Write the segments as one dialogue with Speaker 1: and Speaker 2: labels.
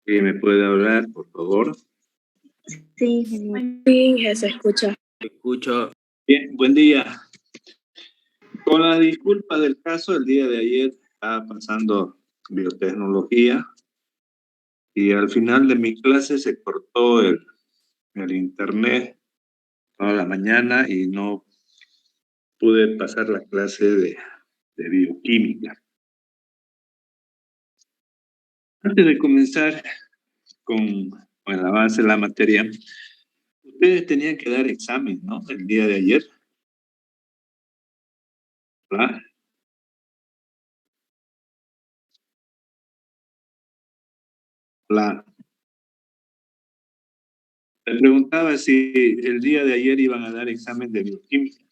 Speaker 1: ¿Me puede hablar, por favor?
Speaker 2: Sí, sí, se escucha.
Speaker 1: Escucho. Bien, buen día. Con la disculpa del caso, el día de ayer estaba pasando biotecnología y al final de mi clase se cortó el internet toda la mañana y no pude pasar la clase de bioquímica. Antes de comenzar con el avance de la materia, ustedes tenían que dar examen, ¿no? El día de ayer. ¿Verdad? Me preguntaba si el día de ayer iban a dar examen de bioquímica.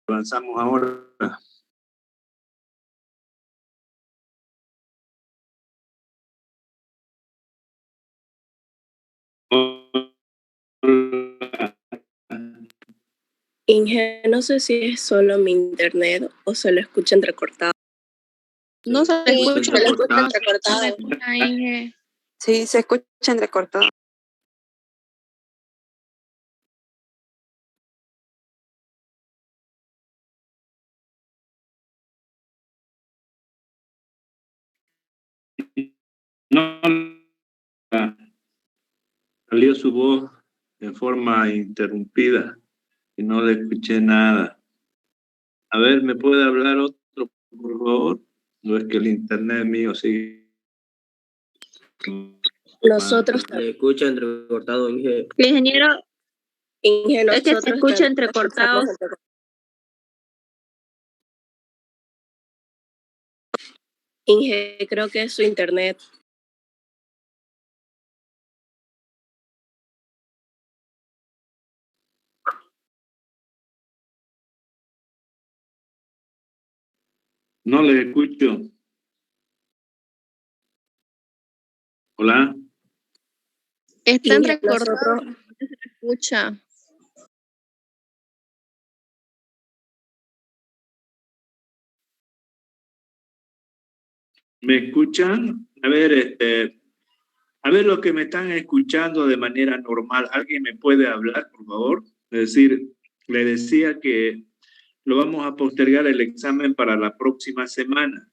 Speaker 1: Avanzamos ahora.
Speaker 2: Inge, no sé si es solo mi internet o se lo escucha entrecortado.
Speaker 3: No se escucha
Speaker 2: entrecortado.
Speaker 3: Inge.
Speaker 4: Sí, se escucha entrecortado.
Speaker 1: No, salió su voz de forma interrumpida y no le escuché nada. A ver, ¿me puede hablar otro, por favor? No es que el internet mío sigue.
Speaker 2: Nosotros
Speaker 5: Se escucha entrecortado, Inge.
Speaker 3: Ingeniero,
Speaker 2: Inge,
Speaker 3: es que se
Speaker 2: nosotros
Speaker 3: escucha entrecortado.
Speaker 2: Inge, creo que es su internet.
Speaker 1: No le escucho. Hola.
Speaker 3: Está
Speaker 2: Inge,
Speaker 3: entrecortado. Se escucha.
Speaker 1: ¿Me escuchan? A ver lo que me están escuchando de manera normal. ¿Alguien me puede hablar, por favor? Es decir, le decía que lo vamos a postergar el examen para la próxima semana.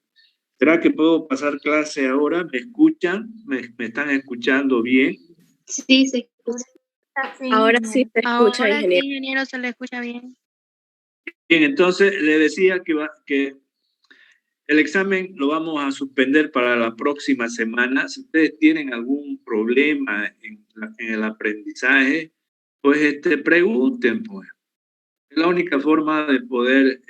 Speaker 1: ¿Será que puedo pasar clase ahora? ¿Me escuchan? ¿Me están escuchando bien?
Speaker 3: Sí, se escucha.
Speaker 2: Ahora sí se escucha,
Speaker 3: Ahora sí,
Speaker 2: ingeniero.
Speaker 3: ingeniero, se le escucha bien.
Speaker 1: Bien, entonces le decía que el examen lo vamos a suspender para la próxima semana. Si ustedes tienen algún problema en el aprendizaje, pues pregunten, pues. Es la única forma de poder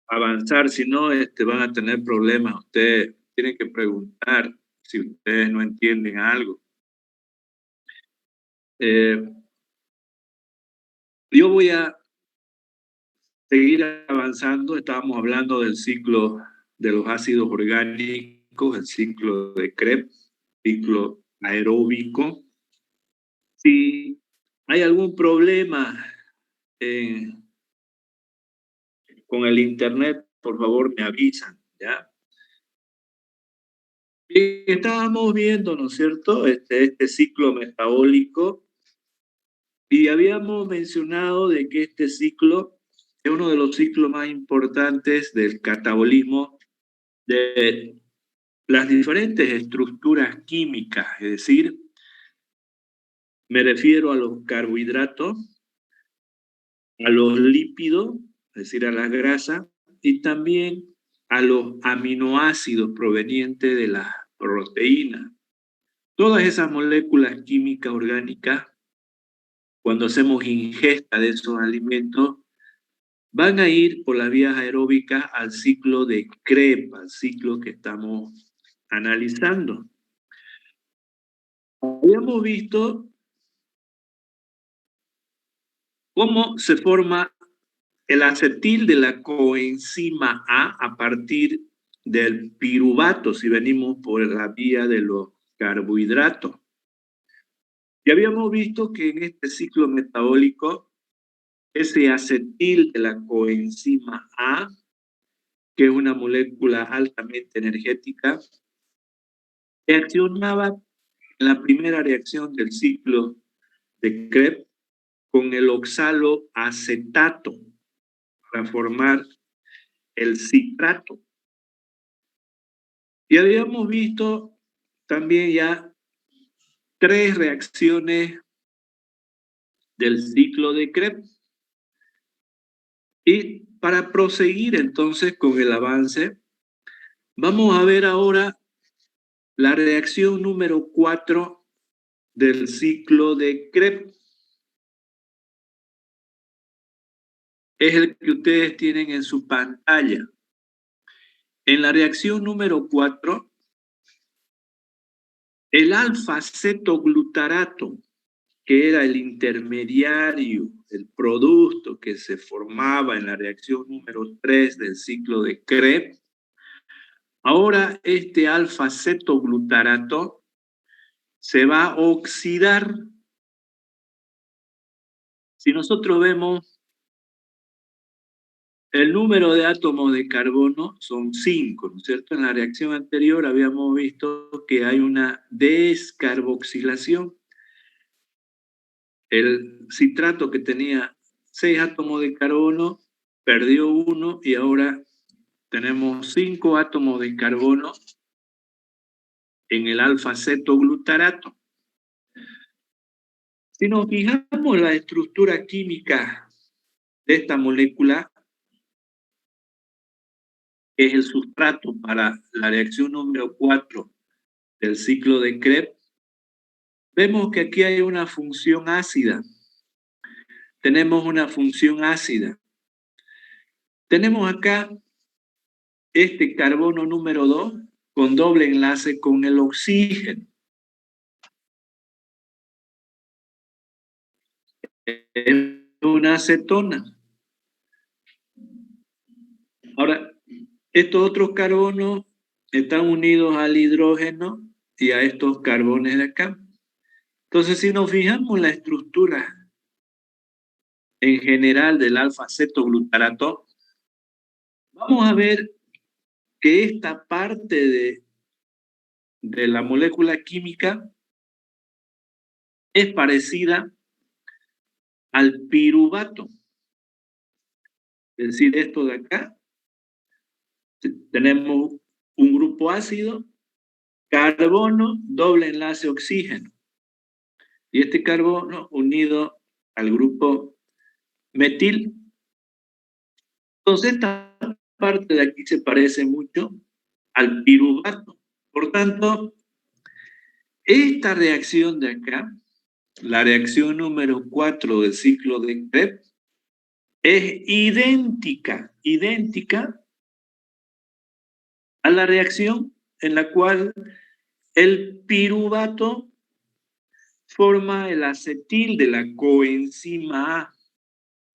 Speaker 1: avanzar, si no, van a tener problemas. Ustedes tienen que preguntar si ustedes no entienden algo. Yo voy a seguir avanzando. Estábamos hablando del ciclo de los ácidos orgánicos, el ciclo de Krebs, ciclo aeróbico. Si hay algún problema con el internet, por favor me avisan, ¿ya? Bien, estábamos viendo, ¿no es cierto?, este ciclo metabólico y habíamos mencionado de que este ciclo es uno de los ciclos más importantes del catabolismo de las diferentes estructuras químicas, es decir, me refiero a los carbohidratos, a los lípidos, es decir, a la grasa, y también a los aminoácidos provenientes de las proteínas. Todas esas moléculas químicas orgánicas, cuando hacemos ingesta de esos alimentos, van a ir por las vías aeróbicas al ciclo de Krebs, al ciclo que estamos analizando. Habíamos visto cómo se forma el acetil de la coenzima A partir del piruvato, si venimos por la vía de los carbohidratos. Y habíamos visto que en este ciclo metabólico, ese acetil de la coenzima A, que es una molécula altamente energética, reaccionaba en la primera reacción del ciclo de Krebs con el oxaloacetato para formar el citrato. Y habíamos visto también ya 3 reacciones del ciclo de Krebs. Y para proseguir entonces con el avance, vamos a ver ahora la reacción número 4 del ciclo de Krebs. Es el que ustedes tienen en su pantalla. En la reacción número 4, el alfa-cetoglutarato, que era el intermediario, el producto que se formaba en la reacción número 3 del ciclo de Krebs, ahora este alfa-cetoglutarato se va a oxidar. Si nosotros vemos el número de átomos de carbono son 5, ¿no es cierto? En la reacción anterior habíamos visto que hay una descarboxilación. El citrato que tenía 6 átomos de carbono perdió 1 y ahora tenemos 5 átomos de carbono en el alfa-cetoglutarato. Si nos fijamos en la estructura química de esta molécula, que es el sustrato para la reacción número 4 del ciclo de Krebs, vemos que aquí hay una función ácida. Tenemos una función ácida. Tenemos acá este carbono número 2 con doble enlace con el oxígeno. Es una acetona. Ahora, estos otros carbonos están unidos al hidrógeno y a estos carbones de acá. Entonces, si nos fijamos en la estructura en general del alfa-cetoglutarato, vamos a ver que esta parte de la molécula química es parecida al piruvato. Es decir, esto de acá, tenemos un grupo ácido, carbono, doble enlace oxígeno. Y este carbono unido al grupo metil. Entonces, esta parte de aquí se parece mucho al piruvato. Por tanto, esta reacción de acá, la reacción número 4 del ciclo de Krebs, es idéntica a la reacción en la cual el piruvato forma el acetil de la coenzima A.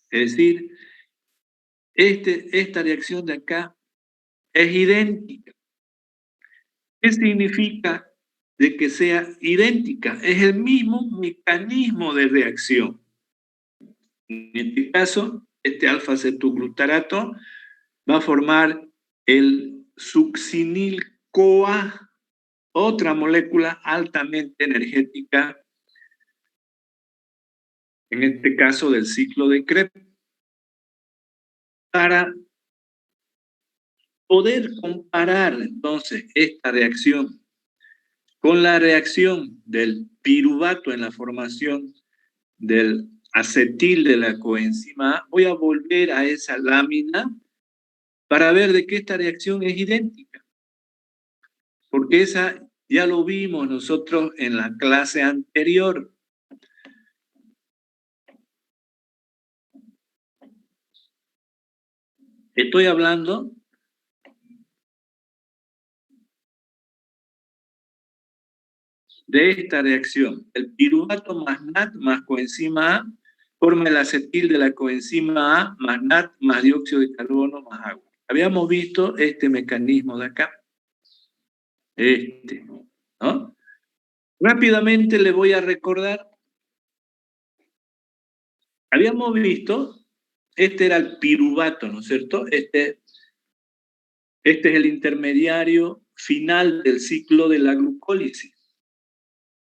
Speaker 1: Es decir, esta reacción de acá es idéntica. ¿Qué significa de que sea idéntica? Es el mismo mecanismo de reacción. En este caso, este alfa-cetoglutarato va a formar el succinil-CoA, otra molécula altamente energética, en este caso del ciclo de Krebs. Para poder comparar entonces esta reacción con la reacción del piruvato en la formación del acetil de la coenzima A, voy a volver a esa lámina para ver de qué esta reacción es idéntica. Porque esa ya lo vimos nosotros en la clase anterior. Estoy hablando de esta reacción. El piruvato más NAT más coenzima A forma el acetil de la coenzima A más NAT más dióxido de carbono más agua. Habíamos visto este mecanismo de acá. ¿No? Rápidamente le voy a recordar. Habíamos visto, este era el piruvato, ¿no es cierto? Este es el intermediario final del ciclo de la glucólisis.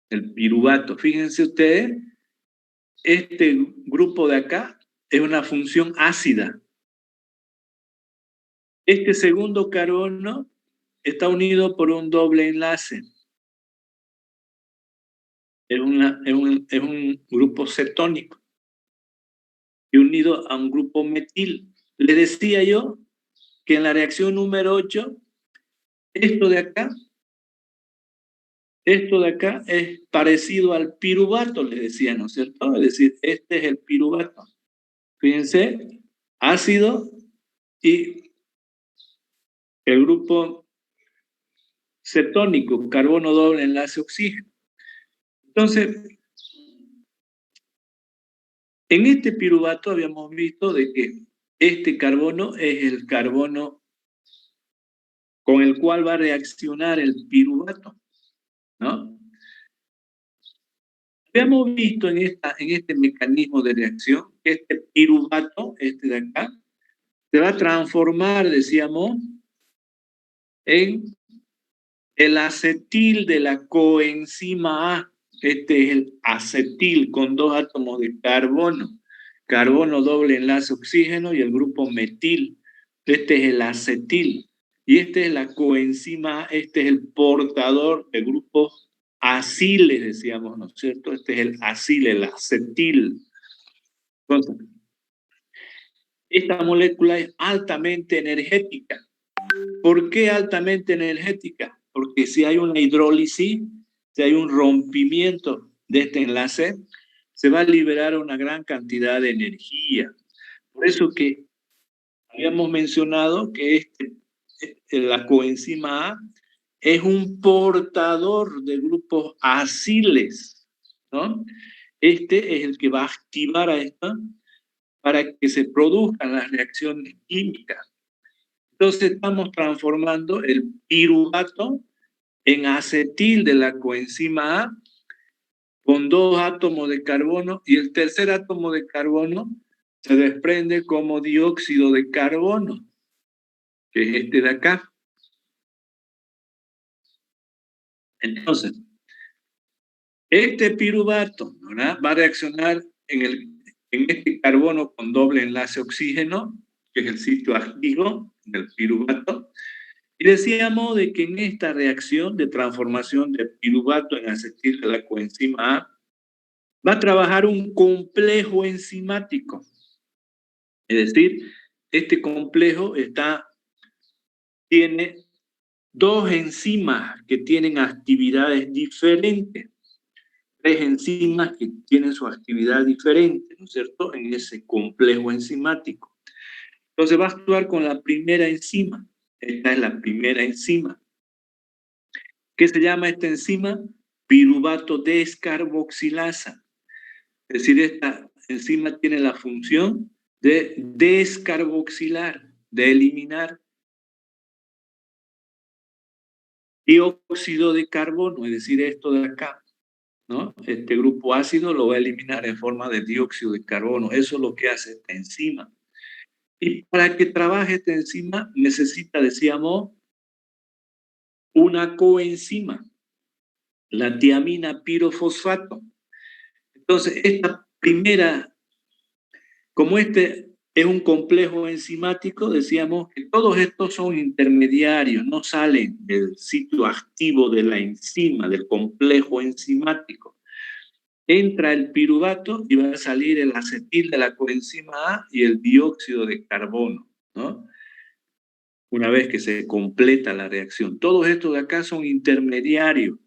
Speaker 1: El piruvato. Fíjense ustedes, este grupo de acá es una función ácida. Este segundo carbono está unido por un doble enlace. Es un grupo cetónico y unido a un grupo metil. Le decía yo que en la reacción número 8, esto de acá es parecido al piruvato, le decía, ¿no es cierto? Es decir, este es el piruvato. Fíjense, ácido y el grupo cetónico, carbono doble enlace oxígeno. Entonces, en este piruvato habíamos visto de que este carbono es el carbono con el cual va a reaccionar el piruvato, ¿no? Habíamos visto en este mecanismo de reacción que este piruvato, este de acá, se va a transformar, decíamos, en el acetil de la coenzima A. Este es el acetil con 2 átomos de carbono. Carbono doble enlace oxígeno y el grupo metil. Este es el acetil. Y este es la coenzima A, este es el portador de grupos aciles, decíamos, ¿no es cierto? Este es el acil, el acetil. Entonces, esta molécula es altamente energética. ¿Por qué altamente energética? Porque si hay una hidrólisis, si hay un rompimiento de este enlace, se va a liberar una gran cantidad de energía. Por eso que habíamos mencionado que la coenzima A es un portador de grupos aciles, ¿no? Este es el que va a activar a esta para que se produzcan las reacciones químicas. Entonces estamos transformando el piruvato en acetil de la coenzima A con 2 átomos de carbono y el tercer átomo de carbono se desprende como dióxido de carbono, que es este de acá. Entonces, este piruvato, ¿verdad?, va a reaccionar en este carbono con doble enlace oxígeno, que es el sitio activo del piruvato. Y decíamos de que en esta reacción de transformación de piruvato en acetil de la coenzima A, va a trabajar un complejo enzimático. Es decir, este complejo tiene 2 enzimas que tienen actividades diferentes. 3 enzimas que tienen su actividad diferente, ¿no es cierto?, en ese complejo enzimático. Entonces va a actuar con la primera enzima. Esta es la primera enzima. ¿Qué se llama esta enzima? Piruvato descarboxilasa. Es decir, esta enzima tiene la función de descarboxilar, de eliminar dióxido de carbono, es decir, esto de acá, ¿no? Este grupo ácido lo va a eliminar en forma de dióxido de carbono. Eso es lo que hace esta enzima. Y para que trabaje esta enzima necesita, decíamos, una coenzima, la tiamina pirofosfato. Entonces, esta primera, como este es un complejo enzimático, decíamos que todos estos son intermediarios, no salen del sitio activo de la enzima, del complejo enzimático. Entra el piruvato y va a salir el acetil de la coenzima A y el dióxido de carbono, ¿no? Una vez que se completa la reacción. Todos estos de acá son intermediarios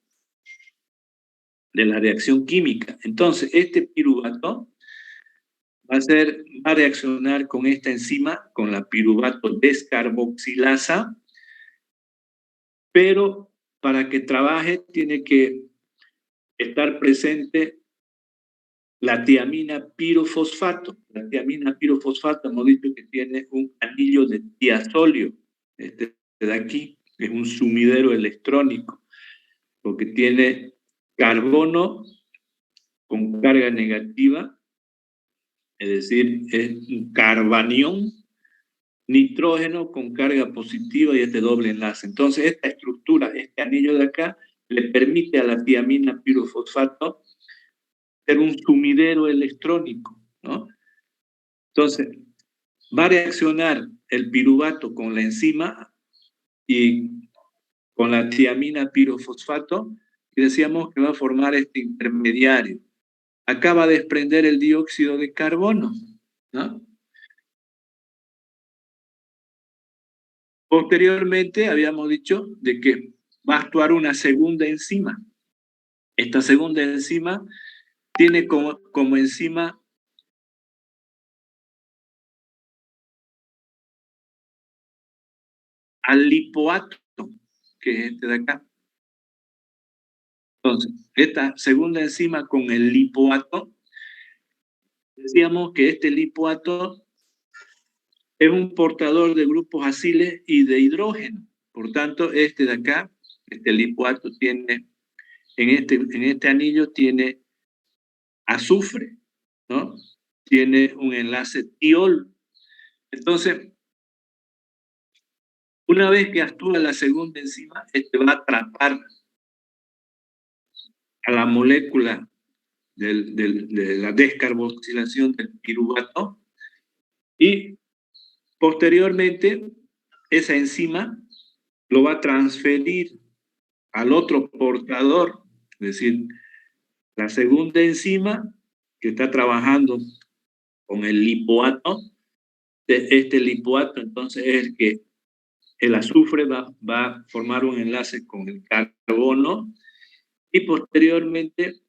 Speaker 1: de la reacción química. Entonces, este piruvato va a reaccionar con esta enzima, con la piruvato descarboxilasa, pero para que trabaje tiene que estar presente la tiamina pirofosfato. La tiamina pirofosfato hemos dicho que tiene un anillo de tiazolio. Este de aquí es un sumidero electrónico, porque tiene carbono con carga negativa, es decir, es un carbanión, nitrógeno con carga positiva y este doble enlace. Entonces, esta estructura, este anillo de acá, le permite a la tiamina pirofosfato ser un sumidero electrónico, ¿no? Entonces, va a reaccionar el piruvato con la enzima y con la tiamina pirofosfato, y decíamos que va a formar este intermediario. Acá va a desprender el dióxido de carbono, ¿no? Posteriormente, habíamos dicho de que va a actuar una segunda enzima. Esta segunda enzima tiene como enzima al lipoato, que es este de acá. Entonces, esta segunda enzima con el lipoato, decíamos que este lipoato es un portador de grupos aciles y de hidrógeno. Por tanto, este de acá, este lipoato tiene, en este anillo tiene azufre, ¿no? Tiene un enlace tiol. Entonces, una vez que actúa la segunda enzima, este va a atrapar a la molécula de la descarboxilación del piruvato y posteriormente esa enzima lo va a transferir al otro portador, es decir, la segunda enzima que está trabajando con el lipoato, este lipoato entonces es el que el azufre va a formar un enlace con el carbono y posteriormente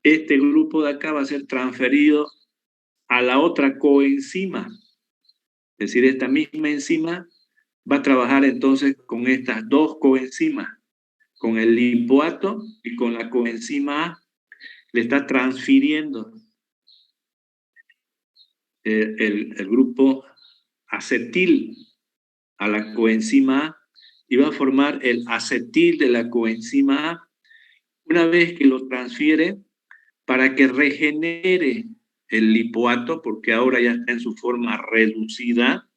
Speaker 1: este grupo de acá va a ser transferido a la otra coenzima. Es decir, esta misma enzima va a trabajar entonces con estas dos coenzimas, con el lipoato y con la coenzima A. Le está transfiriendo el grupo acetil a la coenzima A y va a formar el acetil de la coenzima A. Una vez que lo transfiere, para que regenere el lipoato, porque ahora ya está en su forma reducida,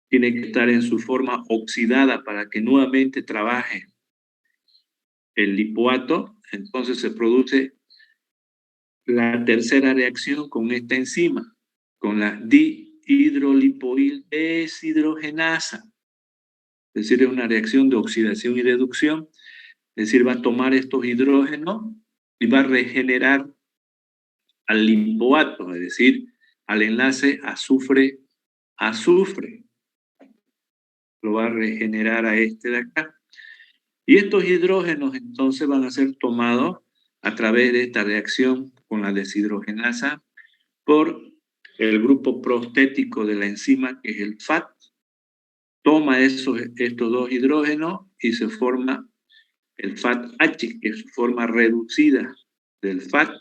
Speaker 1: tiene que estar en su forma oxidada para que nuevamente trabaje el lipoato, entonces se produce la tercera reacción con esta enzima, con la dihidrolipoil deshidrogenasa. Es decir, es una reacción de oxidación y reducción, es decir, va a tomar estos hidrógenos y va a regenerar al lipoato, es decir, al enlace azufre-azufre. Lo va a regenerar a este de acá. Y estos hidrógenos entonces van a ser tomados a través de esta reacción con la deshidrogenasa por el grupo prostético de la enzima, que es el FAT. Toma estos dos hidrógenos y se forma el FAT-H, que es su forma reducida del FAT,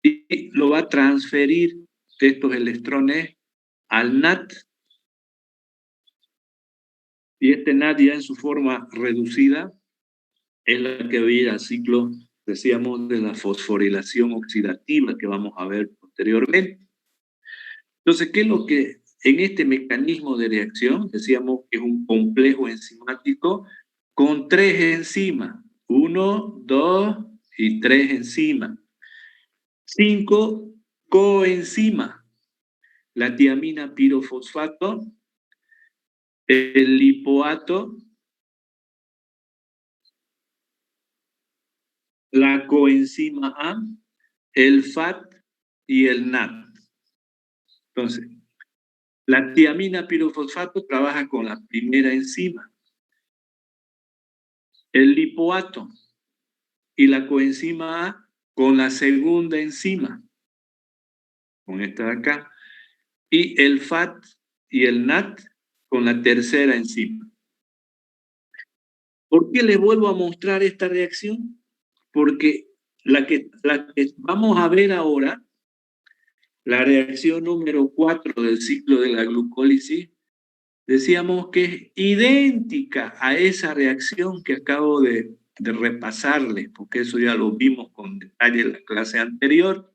Speaker 1: y lo va a transferir estos electrones al NAT. Y este NAT ya en su forma reducida es la que va a ir al ciclo, decíamos, de la fosforilación oxidativa que vamos a ver posteriormente. Entonces, ¿qué es lo que en este mecanismo de reacción? Decíamos que es un complejo enzimático con 3 enzimas, 1, 2 y 3 enzimas. 5 coenzimas, la tiamina pirofosfato, el lipoato, la coenzima A, el FAT y el NAT. Entonces, la tiamina pirofosfato trabaja con la primera enzima. El lipoato y la coenzima A con la segunda enzima, con esta de acá. Y el FAT y el NAT con la tercera enzima. ¿Por qué les vuelvo a mostrar esta reacción? porque la que vamos a ver ahora, la reacción número 4 del ciclo de la glucólisis, decíamos que es idéntica a esa reacción que acabo de repasarles, porque eso ya lo vimos con detalle en la clase anterior.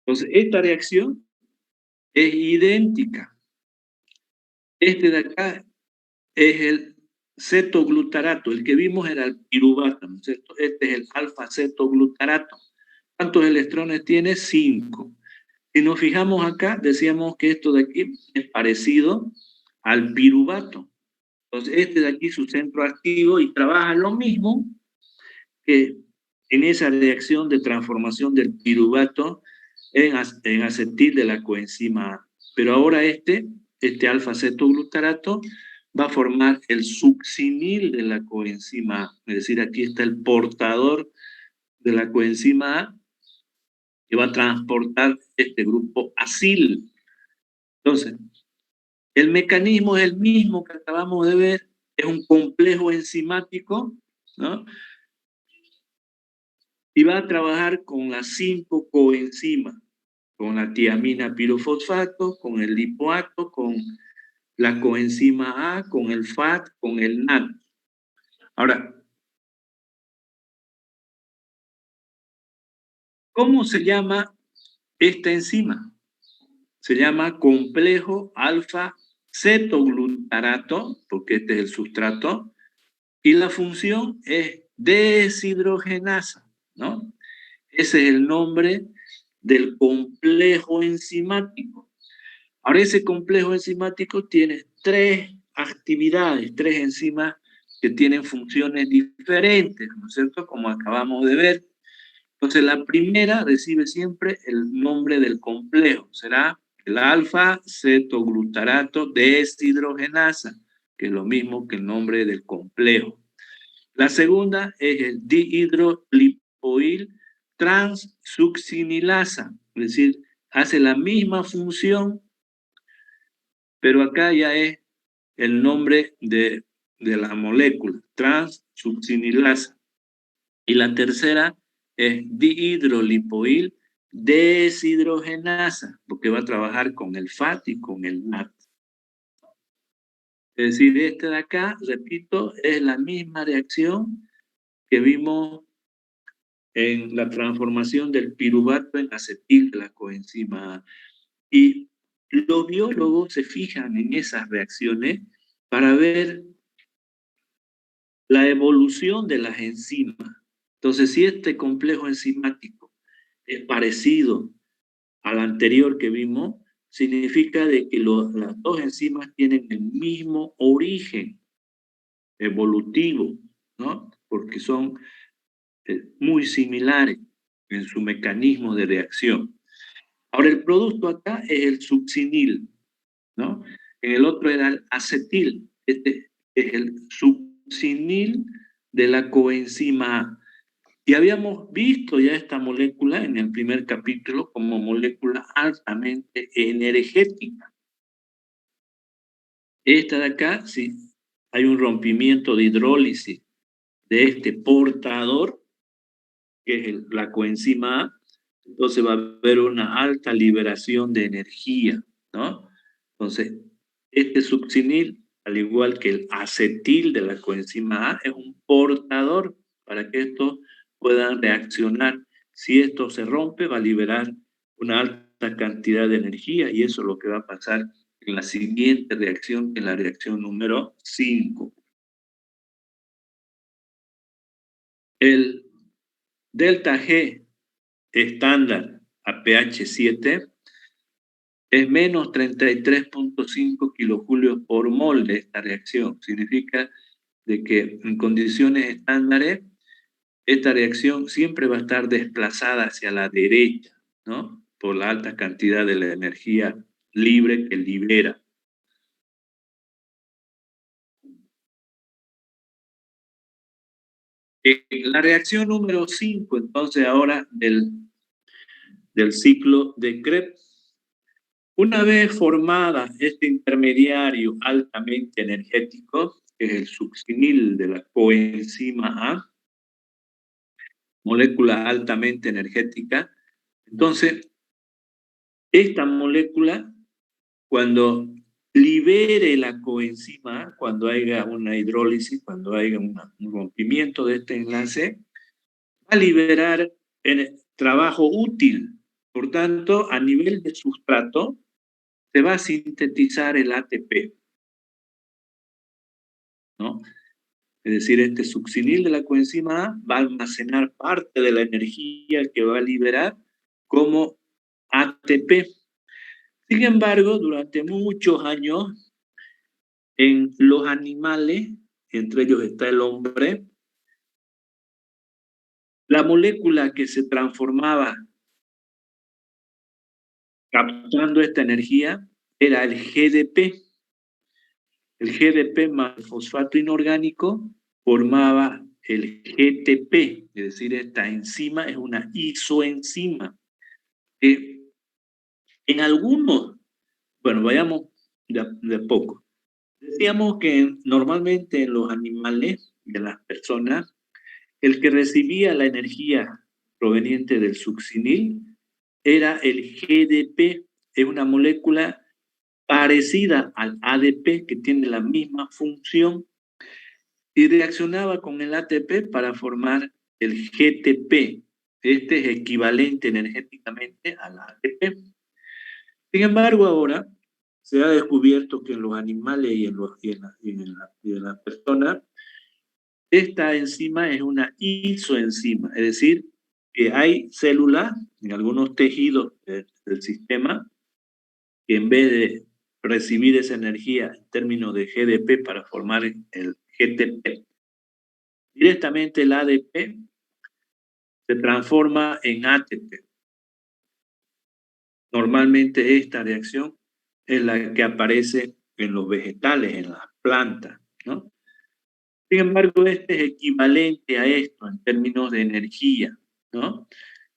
Speaker 1: Entonces, esta reacción es idéntica. Este de acá es el cetoglutarato, el que vimos era el piruvato, ¿no es cierto? Este es el alfa-cetoglutarato. ¿Cuántos electrones tiene? 5. Si nos fijamos acá, decíamos que esto de aquí es parecido al piruvato. Entonces, este de aquí es su centro activo y trabaja lo mismo que en esa reacción de transformación del piruvato en acetil de la coenzima A. Pero ahora este alfa-cetoglutarato va a formar el succinil de la coenzima A. Es decir, aquí está el portador de la coenzima A que va a transportar este grupo acil. Entonces, el mecanismo es el mismo que acabamos de ver, es un complejo enzimático, ¿no? Y va a trabajar con las 5 coenzimas, con la tiamina pirofosfato, con el lipoato, con la coenzima A, con el FAT, con el NAT. Ahora, ¿cómo se llama esta enzima? Se llama complejo alfa-cetoglutarato, porque este es el sustrato, y la función es deshidrogenasa, ¿no? Ese es el nombre del complejo enzimático. Ahora, ese complejo enzimático tiene 3 actividades, 3 enzimas que tienen funciones diferentes, ¿no es cierto? Como acabamos de ver. Entonces, la primera recibe siempre el nombre del complejo. Será el alfa-cetoglutarato deshidrogenasa, que es lo mismo que el nombre del complejo. La segunda es el dihidrolipoil transsuccinilasa, es decir, hace la misma función, pero acá ya es el nombre de la molécula, transsuccinilasa. Y la tercera es dihidrolipoil deshidrogenasa, porque va a trabajar con el FAT y con el NAT. Es decir, este de acá, repito, es la misma reacción que vimos en la transformación del piruvato en acetil de la coenzima A. Y los biólogos se fijan en esas reacciones para ver la evolución de las enzimas. Entonces, si este complejo enzimático es parecido al anterior que vimos, significa de que las dos enzimas tienen el mismo origen evolutivo, ¿no? Porque son muy similares en su mecanismo de reacción. Ahora, el producto acá es el succinil, ¿no? En el otro era el acetil. Este es el succinil de la coenzima A. Y habíamos visto ya esta molécula en el primer capítulo como molécula altamente energética. Esta de acá, si hay un rompimiento de hidrólisis de este portador, que es la coenzima A, entonces va a haber una alta liberación de energía, ¿no? Entonces, este succinil, al igual que el acetil de la coenzima A, es un portador para que estos puedan reaccionar. Si esto se rompe, va a liberar una alta cantidad de energía y eso es lo que va a pasar en la siguiente reacción, que es la reacción número 5. El delta G estándar a pH 7 es menos 33.5 kilojulios por mol de esta reacción. Significa de que en condiciones estándares esta reacción siempre va a estar desplazada hacia la derecha, ¿no? Por la alta cantidad de la energía libre que libera. La reacción número 5, entonces ahora del ciclo de Krebs. Una vez formada este intermediario altamente energético, que es el succinil de la coenzima A, molécula altamente energética. Entonces, esta molécula, cuando libere la coenzima A, cuando haya una hidrólisis, cuando haya un rompimiento de este enlace, va a liberar trabajo útil. Por tanto, a nivel de sustrato, se va a sintetizar el ATP, ¿no? Es decir, este succinil de la coenzima A va a almacenar parte de la energía que va a liberar como ATP. Sin embargo, durante muchos años, en los animales, entre ellos está el hombre, la molécula que se transformaba captando esta energía era el GDP. El GDP más el fosfato inorgánico formaba el GTP, es decir, esta enzima es una isoenzima. En algunos, bueno, vayamos de a poco. Decíamos que normalmente en los animales y en las personas, el que recibía la energía proveniente del succinil era el GDP, es una molécula parecida al ADP, que tiene la misma función, y reaccionaba con el ATP para formar el GTP. Este es equivalente energéticamente al ATP. Sin embargo, ahora se ha descubierto que en los animales y en las personas, esta enzima es una isoenzima, es decir, que hay células en algunos tejidos del sistema que en vez de recibir esa energía en términos de GDP para formar el GTP, directamente el ADP se transforma en ATP. Normalmente esta reacción es la que aparece en los vegetales, en las plantas, ¿no? Sin embargo, este es equivalente a esto en términos de energía, ¿no?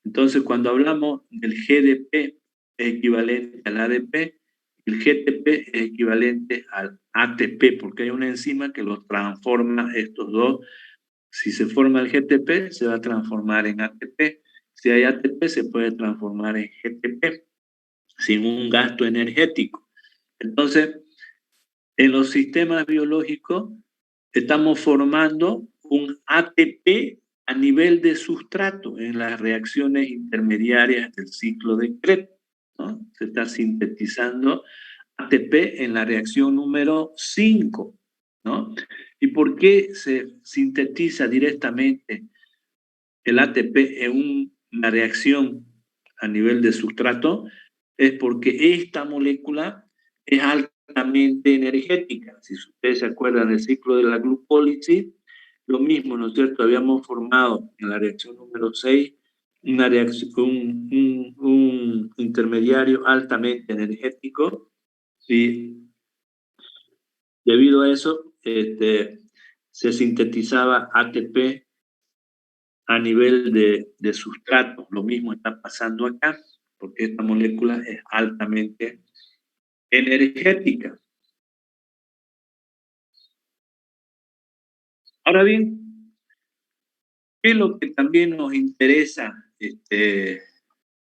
Speaker 1: Entonces, cuando hablamos del GDP es equivalente al ADP, el GTP es equivalente al ATP, porque hay una enzima que los transforma estos dos. Si se forma el GTP, se va a transformar en ATP. Si hay ATP, se puede transformar en GTP sin un gasto energético. Entonces, en los sistemas biológicos estamos formando un ATP a nivel de sustrato en las reacciones intermediarias del ciclo de Krebs, ¿no? Se está sintetizando ATP en la reacción número 5, ¿no? ¿Y por qué se sintetiza directamente el ATP en una reacción a nivel de sustrato? Es porque esta molécula es altamente energética. Si ustedes se acuerdan del ciclo de la glucólisis, lo mismo, ¿no es cierto? Habíamos formado en la reacción número 6 una reacción, un intermediario altamente energético, y debido a eso se sintetizaba ATP a nivel de sustrato. Lo mismo está pasando acá, porque esta molécula es altamente energética. Ahora bien, ¿qué es lo que también nos interesa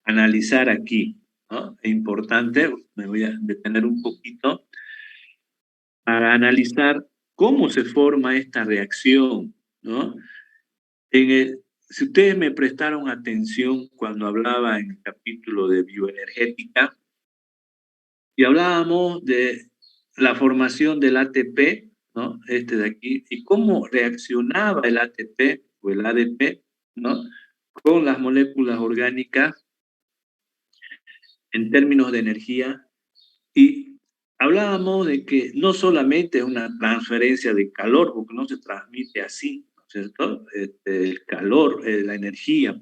Speaker 1: analizar aquí, ¿no? Es importante, me voy a detener un poquito para analizar cómo se forma esta reacción, ¿no? Si ustedes me prestaron atención cuando hablaba en el capítulo de bioenergética y hablábamos de la formación del ATP, ¿no? Este de aquí, y cómo reaccionaba el ATP o el ADP, ¿no? Con las moléculas orgánicas en términos de energía, y hablábamos de que no solamente es una transferencia de calor, porque no se transmite así, ¿no es cierto? El calor, la energía,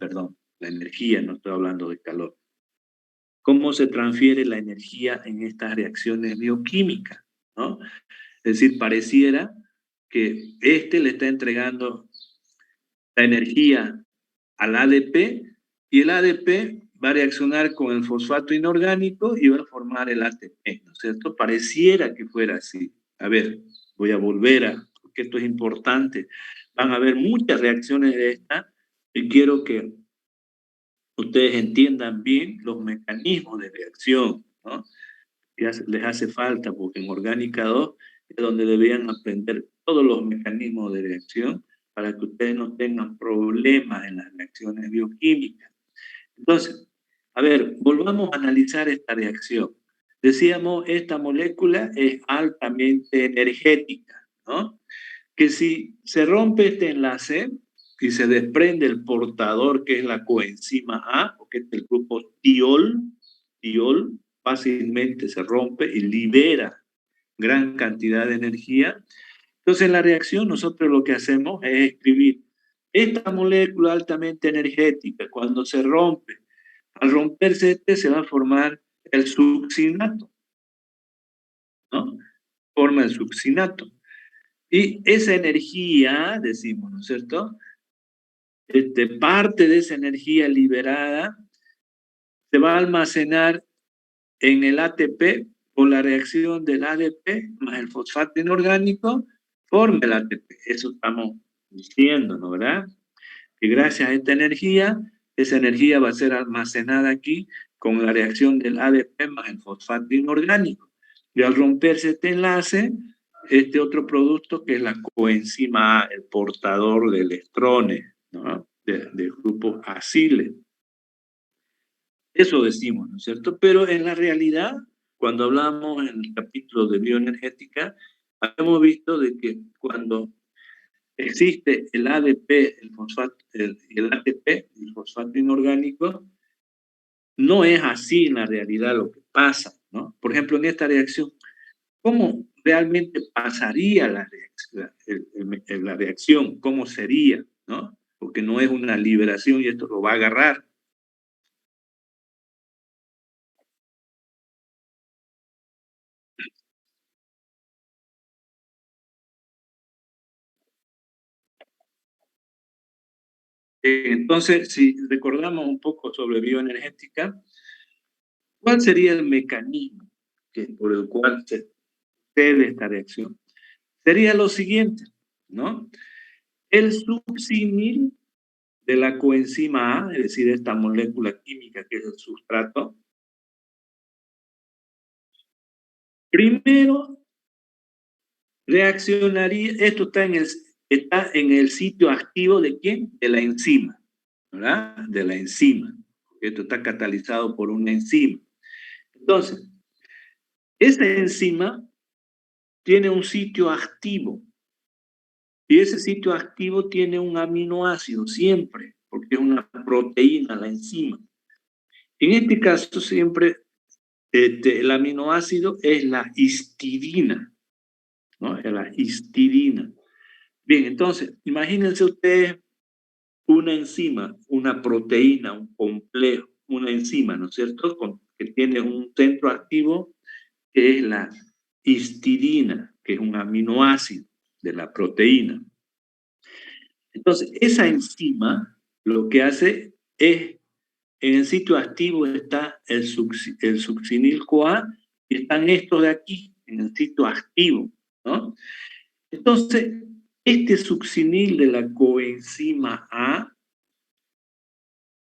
Speaker 1: no estoy hablando de calor. ¿Cómo se transfiere la energía en estas reacciones bioquímicas, ¿no? Es decir, pareciera que le está entregando la energía al ADP y el ADP va a reaccionar con el fosfato inorgánico y va a formar el ATP, ¿no es cierto? Pareciera que fuera así. A ver, voy a volver a porque esto es importante. Van a haber muchas reacciones de estas y quiero que ustedes entiendan bien los mecanismos de reacción, ¿no? Les hace falta, porque en Orgánica 2 es donde deberían aprender todos los mecanismos de reacción para que ustedes no tengan problemas en las reacciones bioquímicas. Entonces, a ver, volvamos a analizar esta reacción. Decíamos, esta molécula es altamente energética, ¿no? Que si se rompe este enlace y se desprende el portador, que es la coenzima A, porque es el grupo tiol, fácilmente se rompe y libera gran cantidad de energía. Entonces, en la reacción nosotros lo que hacemos es escribir esta molécula altamente energética, cuando se rompe, al romperse este se va a formar el succinato, ¿no? Forma el succinato. Y esa energía, decimos, ¿no es cierto? Parte de esa energía liberada se va a almacenar en el ATP por la reacción del ADP más el fosfato inorgánico, forma el ATP. Eso estamos diciendo, ¿no? ¿Verdad? Que gracias a esta energía, esa energía va a ser almacenada aquí con la reacción del ADP más el fosfato inorgánico. Y al romperse este enlace, este otro producto que es la coenzima A, el portador de electrones, ¿no? de grupos aciles. Eso decimos, ¿no es cierto? Pero en la realidad, cuando hablamos en el capítulo de bioenergética, hemos visto de que cuando existe el ADP, el fosfato, el ATP, el fosfato inorgánico, no es así en la realidad lo que pasa, ¿no? Por ejemplo, en esta reacción, ¿cómo realmente pasaría la reacción? ¿Cómo sería, no? Porque no es una liberación y esto lo va a agarrar. Entonces, si recordamos un poco sobre bioenergética, ¿cuál sería el mecanismo por el cual se sucede esta reacción? Sería lo siguiente, ¿no? El succinil de la coenzima A, es decir, esta molécula química que es el sustrato, primero reaccionaría, esto está en el sitio activo de ¿quién? De la enzima, ¿verdad? De la enzima. Esto está catalizado por una enzima. Entonces, esa enzima tiene un sitio activo. Y ese sitio activo tiene un aminoácido siempre, porque es una proteína, la enzima. En este caso, siempre el aminoácido es la histidina, ¿no? Es la histidina. Bien, entonces, imagínense ustedes una enzima, una proteína, un complejo, una enzima, ¿no es cierto? Que tiene un centro activo que es la histidina, que es un aminoácido de la proteína. Entonces, esa enzima lo que hace es, en el sitio activo está el succinil-CoA y están estos de aquí, en el sitio activo, ¿no? Entonces, este succinil de la coenzima A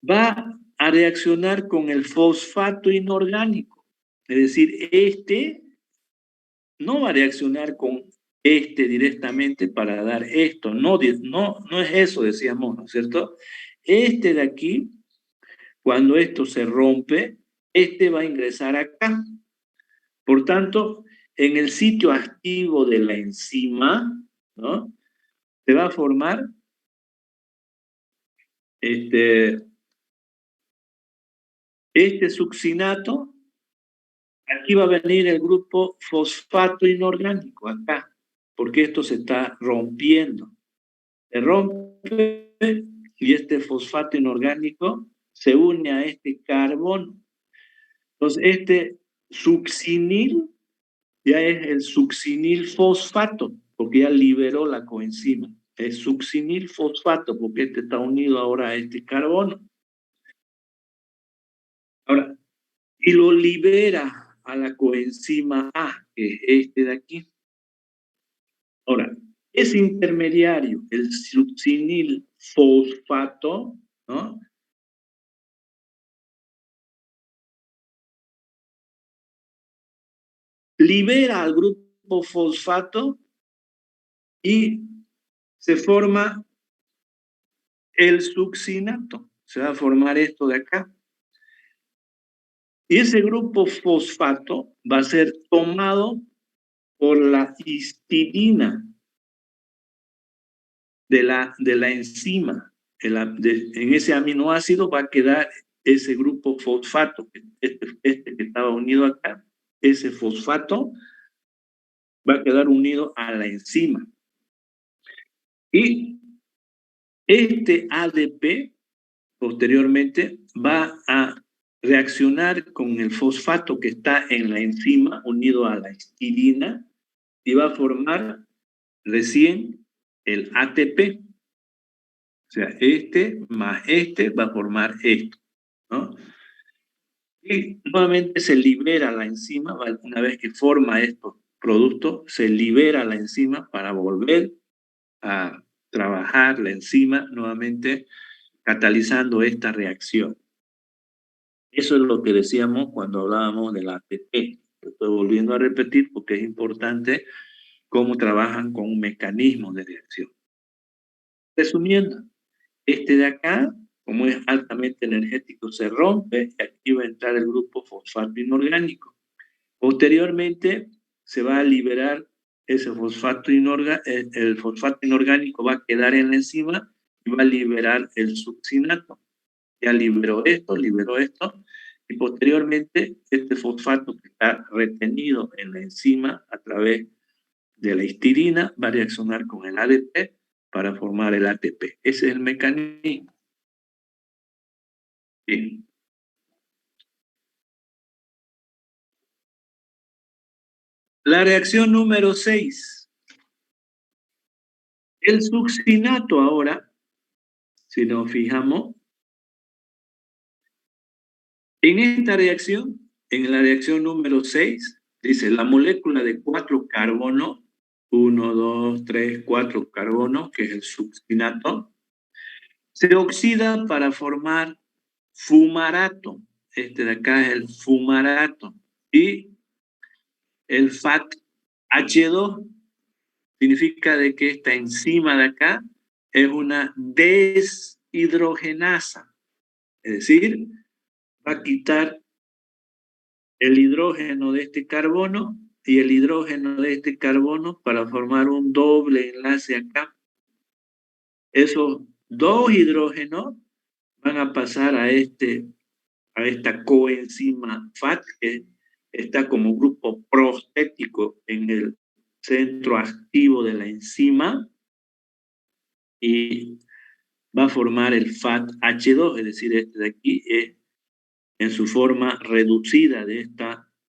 Speaker 1: va a reaccionar con el fosfato inorgánico. Es decir, este no va a reaccionar con este directamente para dar esto. No es eso, decíamos, ¿no es cierto? Este de aquí, cuando esto se rompe, este va a ingresar acá. Por tanto, en el sitio activo de la enzima, ¿no? Se va a formar este succinato. Aquí va a venir el grupo fosfato inorgánico, acá, porque esto se está rompiendo. Se rompe y este fosfato inorgánico se une a este carbono. Entonces, este succinil ya es el succinil fosfato, porque ya liberó la coenzima. Es succinil fosfato, porque este está unido ahora a este carbono. Ahora, y lo libera a la coenzima A, que es este de aquí. Ahora, Ese intermediario, el succinil fosfato, ¿no? Libera al grupo fosfato y se forma el succinato. Se va a formar esto de acá. Y ese grupo fosfato va a ser tomado por la histidina de la enzima. En ese aminoácido va a quedar ese grupo fosfato, este que estaba unido acá, ese fosfato va a quedar unido a la enzima. Y este ADP posteriormente va a reaccionar con el fosfato que está en la enzima unido a la histidina y va a formar recién el ATP. O sea, este más este va a formar esto, ¿no? Y nuevamente se libera la enzima, una vez que forma estos productos, se libera la enzima para volver a trabajar la enzima nuevamente catalizando esta reacción. Eso es lo que decíamos cuando hablábamos del ATP. Lo estoy volviendo a repetir porque es importante cómo trabajan con un mecanismo de reacción. Resumiendo, este de acá, como es altamente energético, se rompe y aquí va a entrar el grupo fosfato inorgánico. Posteriormente se va a liberar ese fosfato inorgánico, el fosfato inorgánico va a quedar en la enzima y va a liberar el succinato. Ya liberó esto, y posteriormente este fosfato que está retenido en la enzima a través de la histidina va a reaccionar con el ADP para formar el ATP. Ese es el mecanismo. Bien. La reacción número 6. El succinato ahora, si nos fijamos, en esta reacción, en la reacción número 6, dice la molécula de 4 carbonos, 1, 2, 3, 4 carbonos, que es el succinato, se oxida para formar fumarato. Este de acá es el fumarato. Y el FAT-H2 significa de que esta enzima de acá es una deshidrogenasa. Es decir, va a quitar el hidrógeno de este carbono y el hidrógeno de este carbono para formar un doble enlace acá. Esos dos hidrógenos van a pasar a esta coenzima FAT, que está como grupo prostético en el centro activo de la enzima y va a formar el FAT-H2, es decir, este de aquí es en su forma reducida de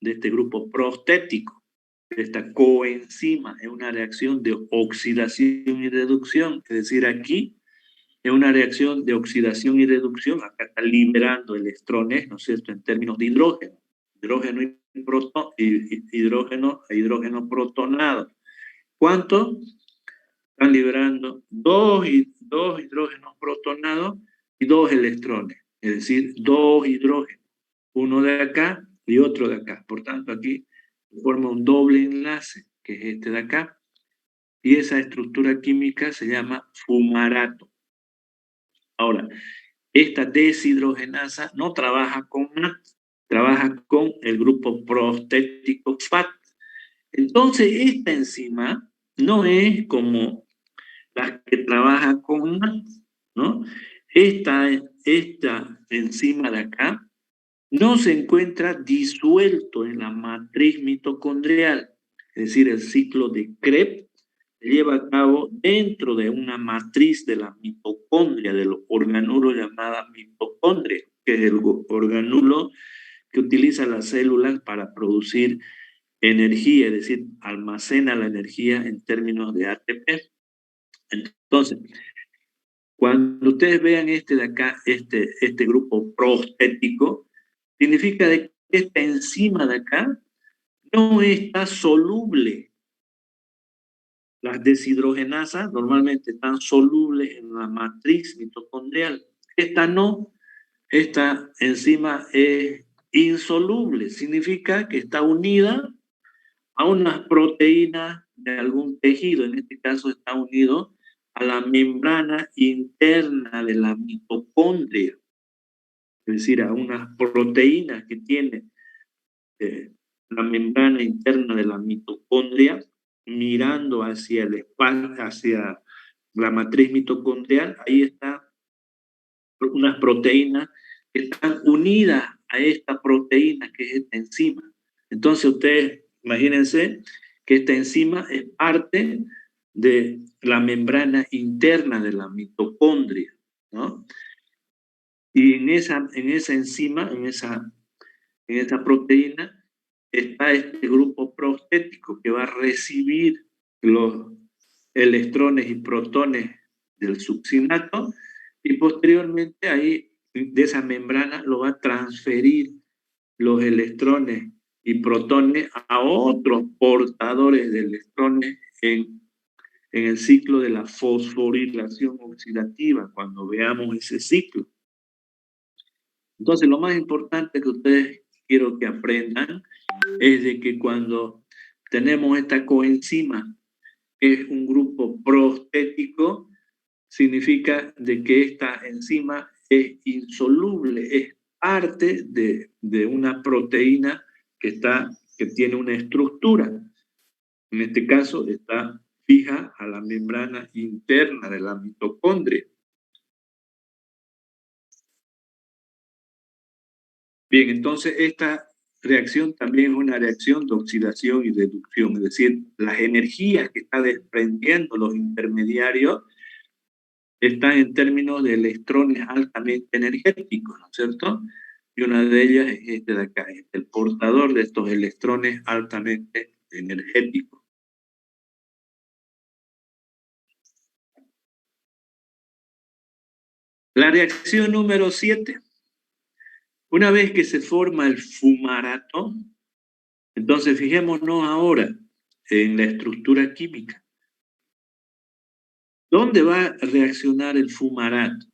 Speaker 1: este grupo prostético, de esta coenzima. Es una reacción de oxidación y reducción, es decir, aquí es una reacción de oxidación y reducción, acá está liberando electrones, ¿no es cierto?, en términos de hidrógeno, hidrógeno protonado. ¿Cuánto? Están liberando dos hidrógenos protonados y 2 electrones, es decir, 2 hidrógenos, uno de acá y otro de acá. Por tanto, aquí forma un doble enlace, que es este de acá, y esa estructura química se llama fumarato. Ahora, esta deshidrogenasa no trabaja con NAT, trabaja con el grupo prostético FAT. Entonces, esta enzima no es como la que trabaja con NAT, ¿no? Esta enzima de acá no se encuentra disuelto en la matriz mitocondrial, es decir, el ciclo de Krebs se lleva a cabo dentro de una matriz de la mitocondria, del organulo llamada mitocondria, que es el organulo que utiliza las células para producir energía, es decir, almacena la energía en términos de ATP. Entonces, cuando ustedes vean este de acá, este grupo prostético, significa de que esta enzima de acá no está soluble. Las deshidrogenasas normalmente están solubles en la matriz mitocondrial. Esta no, esta enzima es insoluble, significa que está unida a unas proteínas de algún tejido, en este caso está unido a la membrana interna de la mitocondria, es decir, a unas proteínas que tiene la membrana interna de la mitocondria, mirando hacia el espacio, hacia la matriz mitocondrial. Ahí están unas proteínas que están unidas a esta proteína que es esta enzima. Entonces ustedes imagínense que esta enzima es parte de la membrana interna de la mitocondria, ¿no? Y en esa enzima, en esa proteína, está este grupo prostético que va a recibir los electrones y protones del succinato y posteriormente ahí de esa membrana lo va a transferir los electrones y protones a otros portadores de electrones en el ciclo de la fosforilación oxidativa, cuando veamos ese ciclo. Entonces, lo más importante que ustedes quiero que aprendan es de que cuando tenemos esta coenzima, que es un grupo prostético, significa de que esta enzima es insoluble, es parte de una proteína que tiene una estructura. En este caso, está fija a la membrana interna de la mitocondria. Bien, entonces esta reacción también es una reacción de oxidación y reducción, es decir, las energías que está desprendiendo los intermediarios están en términos de electrones altamente energéticos, ¿no es cierto? Y una de ellas es este de acá, el portador de estos electrones altamente energéticos. La reacción número 7. Una vez que se forma el fumarato, entonces fijémonos ahora en la estructura química. ¿Dónde va a reaccionar el fumarato?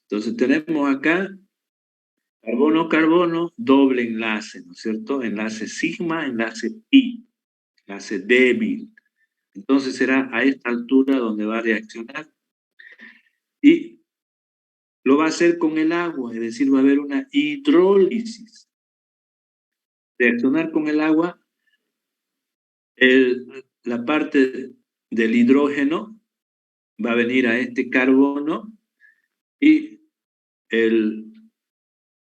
Speaker 1: Entonces tenemos acá carbono-carbono, doble enlace, ¿no es cierto? Enlace sigma, enlace pi, enlace débil. Entonces será a esta altura donde va a reaccionar. Y lo va a hacer con el agua, es decir, va a haber una hidrólisis. Reaccionar con el agua, la parte del hidrógeno va a venir a este carbono y el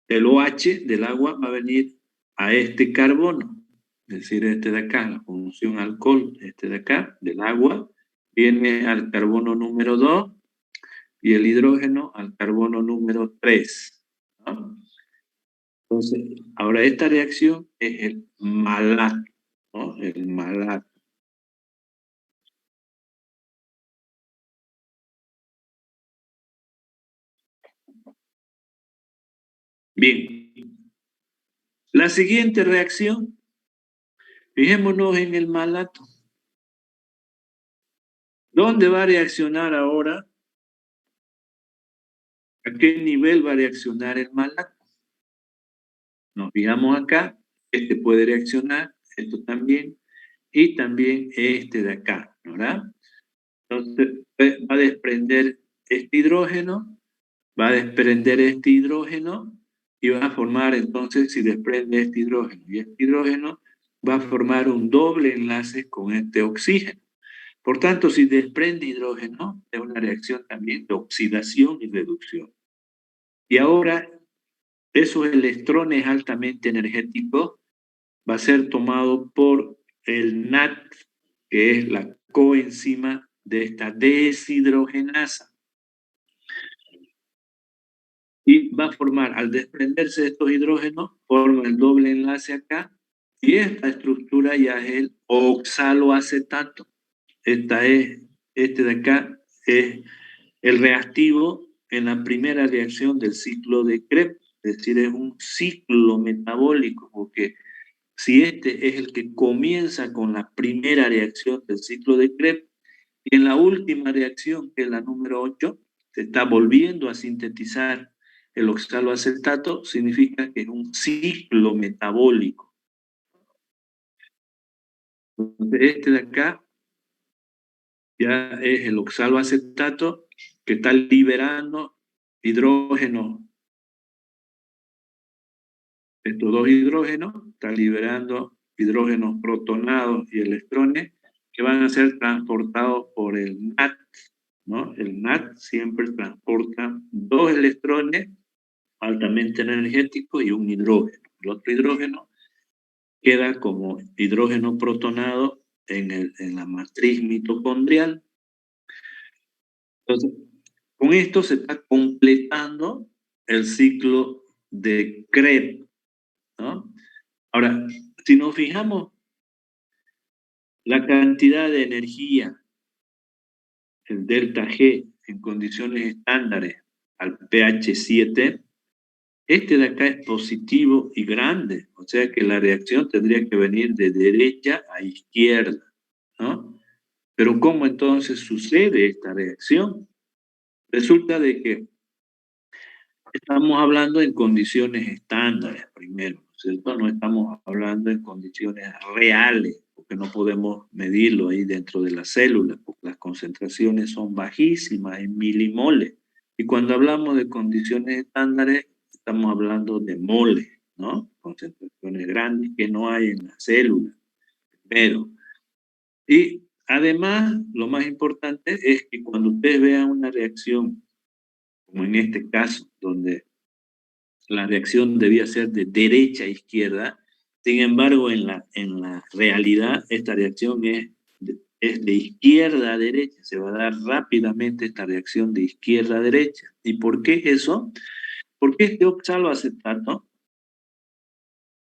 Speaker 1: OH del agua va a venir a este carbono, es decir, este de acá, la función alcohol, este de acá, del agua, viene al carbono número 2 y el hidrógeno al carbono número 3, ¿no? Entonces, ahora esta reacción es el malato, ¿no? El malato. Bien. La siguiente reacción, fijémonos en el malato. ¿Dónde va a reaccionar ahora? ¿A qué nivel va a reaccionar el malato? Nos fijamos acá, este puede reaccionar, esto también, y también este de acá, ¿verdad? Entonces va a desprender este hidrógeno, va a desprender este hidrógeno y va a formar entonces, si desprende este hidrógeno y este hidrógeno, va a formar un doble enlace con este oxígeno. Por tanto, si desprende hidrógeno, es una reacción también de oxidación y reducción. Y ahora, esos electrones altamente energéticos va a ser tomado por el NAT, que es la coenzima de esta deshidrogenasa. Y va a formar, al desprenderse de estos hidrógenos, forma el doble enlace acá, y esta estructura ya es el oxaloacetato. Este de acá es el reactivo en la primera reacción del ciclo de Krebs, es decir, es un ciclo metabólico, porque si este es el que comienza con la primera reacción del ciclo de Krebs, Y en la última reacción, que es la número 8, se está volviendo a sintetizar el oxaloacetato, significa que es un ciclo metabólico. Entonces, este de acá ya es el oxaloacetato que está liberando hidrógeno. Estos dos hidrógenos están liberando hidrógenos protonados y electrones que van a ser transportados por el NAT, ¿no? El NAT siempre transporta dos electrones altamente energéticos y un hidrógeno. El otro hidrógeno queda como hidrógeno protonado en la matriz mitocondrial. Entonces, con esto se está completando el ciclo de Krebs, ¿no? Ahora, si nos fijamos, la cantidad de energía, el delta G, en condiciones estándares al pH 7, este de acá es positivo y grande, o sea que la reacción tendría que venir de derecha a izquierda, ¿no? Pero ¿cómo entonces sucede esta reacción? Resulta de que estamos hablando en condiciones estándares primero, ¿no es cierto? No estamos hablando en condiciones reales, porque no podemos medirlo ahí dentro de la célula, porque las concentraciones son bajísimas, en milimoles. Y cuando hablamos de condiciones estándares, estamos hablando de moles, ¿no? Concentraciones grandes que no hay en la célula, primero. Y además, lo más importante es que cuando ustedes vean una reacción, como en este caso, donde la reacción debía ser de derecha a izquierda. Sin embargo, en la realidad, esta reacción es de izquierda a derecha. Se va a dar rápidamente esta reacción de izquierda a derecha. ¿Y por qué eso? Porque este oxaloacetato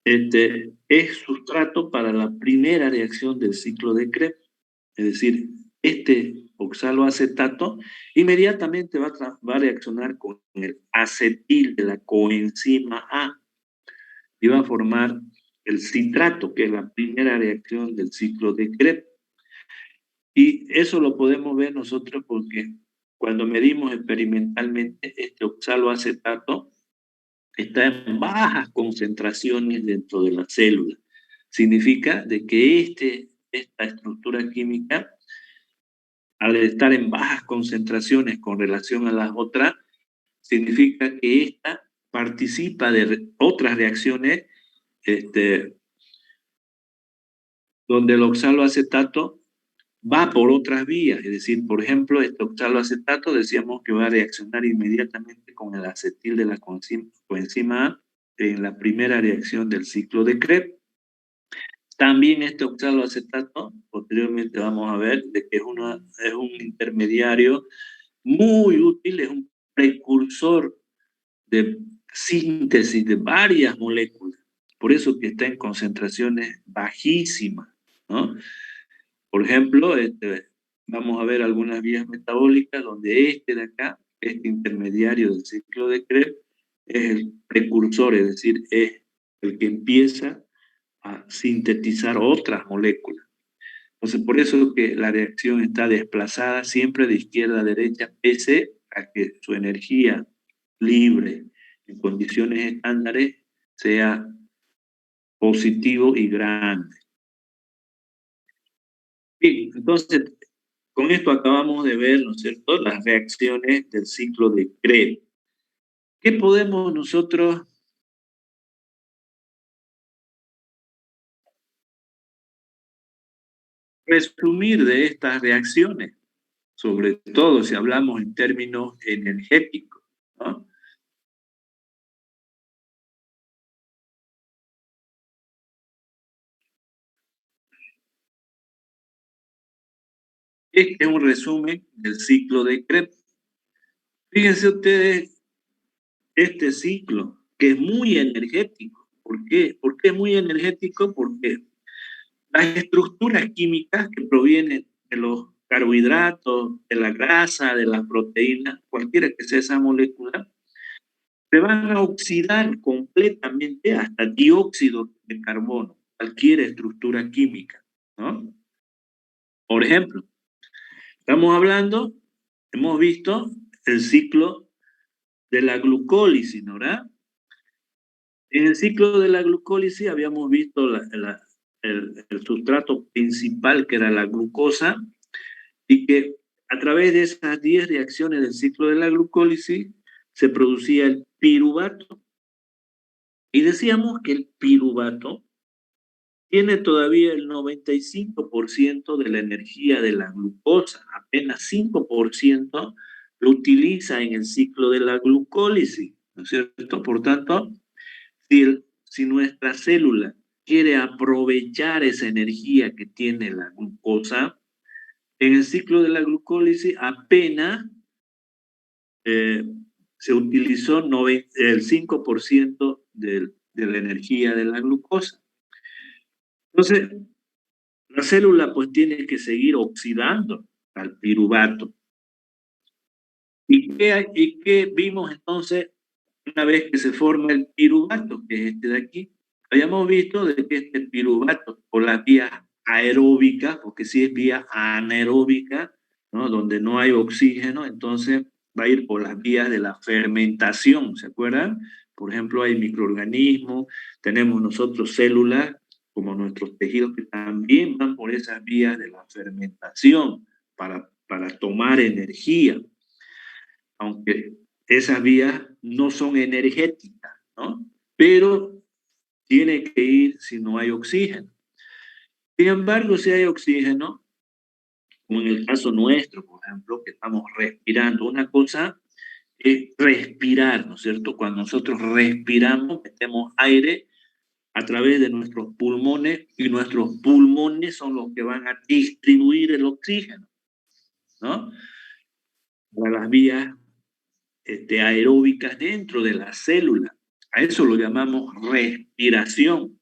Speaker 1: es sustrato para la primera reacción del ciclo de Krebs. Es decir, este oxaloacetato inmediatamente va a reaccionar con el acetil de la coenzima A y va a formar el citrato, que es la primera reacción del ciclo de Krebs. Y eso lo podemos ver nosotros porque cuando medimos experimentalmente este oxaloacetato está en bajas concentraciones dentro de la célula. Significa de que esta estructura química, al estar en bajas concentraciones con relación a las otras, significa que esta participa de otras reacciones donde el oxaloacetato va por otras vías. Es decir, por ejemplo, este oxaloacetato decíamos que va a reaccionar inmediatamente con el acetil de la coenzima A en la primera reacción del ciclo de Krebs. También este oxaloacetato, posteriormente vamos a ver de que es un intermediario muy útil, es un precursor de síntesis de varias moléculas. Por eso que está en concentraciones bajísimas, ¿no? Por ejemplo, vamos a ver algunas vías metabólicas donde este de acá, este intermediario del ciclo de Krebs, es el precursor, es decir, es el que empieza a sintetizar otras moléculas. Entonces, por eso que la reacción está desplazada siempre de izquierda a derecha, pese a que su energía libre en condiciones estándares sea positivo y grande. Bien, entonces, con esto acabamos de ver, ¿no es cierto?, las reacciones del ciclo de Krebs. ¿Qué podemos nosotros resumir de estas reacciones? Sobre todo si hablamos en términos energéticos, ¿no? Este es un resumen del ciclo de Krebs. Fíjense ustedes este ciclo, que es muy energético. ¿Por qué? ¿Por qué es muy energético? Porque las estructuras químicas que provienen de los carbohidratos, de la grasa, de las proteínas, cualquiera que sea esa molécula, se van a oxidar completamente hasta dióxido de carbono, cualquier estructura química, ¿no? Por ejemplo, Estamos hablando, hemos visto el ciclo de la glucólisis, ¿no? ¿Verdad? En el ciclo de la glucólisis habíamos visto el sustrato principal, que era la glucosa, y que a través de esas 10 reacciones del ciclo de la glucólisis se producía el piruvato. Y decíamos que el piruvato tiene todavía el 95% de la energía de la glucosa, apenas 5% lo utiliza en el ciclo de la glucólisis, ¿no es cierto? Por tanto, si nuestra célula quiere aprovechar esa energía que tiene la glucosa, en el ciclo de la glucólisis apenas eh, se utilizó el 5% de la energía de la glucosa. Entonces, la célula pues tiene que seguir oxidando al piruvato. ¿Y qué vimos entonces una vez que se forma el piruvato, que es este de aquí? Habíamos visto de que este piruvato, por las vías aeróbicas, porque si es vía anaeróbica, ¿no? Donde no hay oxígeno, entonces va a ir por las vías de la fermentación, ¿se acuerdan? Por ejemplo, hay microorganismos, tenemos nosotros células, como nuestros tejidos, que también van por esas vías de la fermentación para tomar energía, aunque esas vías no son energéticas, ¿no? Pero tiene que ir si no hay oxígeno. Sin embargo, si hay oxígeno, como en el caso nuestro, por ejemplo, que estamos respirando, una cosa es respirar, ¿no es cierto? Cuando nosotros respiramos, metemos aire a través de nuestros pulmones y nuestros pulmones son los que van a distribuir el oxígeno, ¿no? Para las vías aeróbicas dentro de la célula. A eso lo llamamos respiración.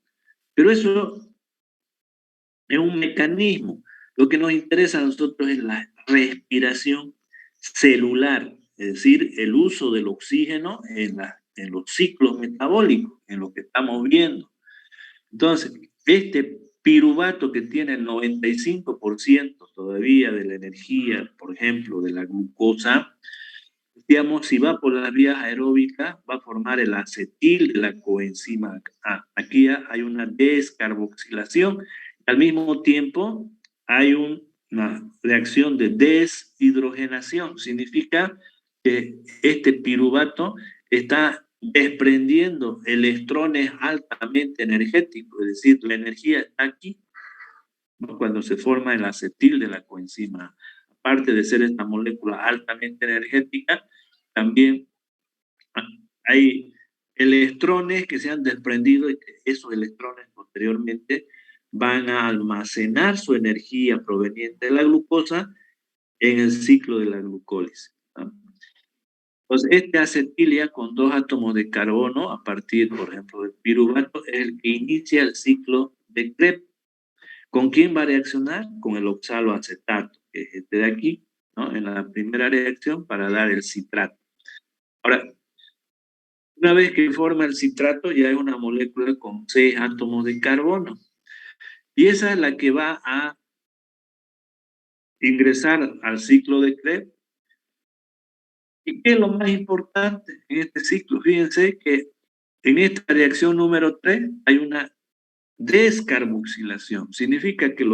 Speaker 1: Pero eso es un mecanismo. Lo que nos interesa a nosotros es la respiración celular, es decir, el uso del oxígeno en los ciclos metabólicos, en lo que estamos viendo. Entonces, este piruvato que tiene el 95% todavía de la energía, por ejemplo, de la glucosa, digamos, si va por las vías aeróbicas, va a formar el acetil de la coenzima A. Aquí hay una descarboxilación. Al mismo tiempo, hay una reacción de deshidrogenación. Significa que este piruvato está desprendiendo electrones altamente energéticos, es decir, la energía está aquí, ¿no? Cuando se forma el acetil de la coenzima A. Aparte de ser esta molécula altamente energética, también hay electrones que se han desprendido y que esos electrones posteriormente van a almacenar su energía proveniente de la glucosa en el ciclo de la glucólisis, ¿no? Pues este acetil ya con 2 átomos de carbono, a partir, por ejemplo, del piruvato, es el que inicia el ciclo de Krebs. ¿Con quién va a reaccionar? Con el oxaloacetato, que es este de aquí, ¿no? En la primera reacción para dar el citrato. Ahora, una vez que forma el citrato, ya es una molécula con 6 átomos de carbono. Y esa es la que va a ingresar al ciclo de Krebs. ¿Y qué es lo más importante en este ciclo? Fíjense que en esta reacción número 3 hay una descarboxilación. Significa que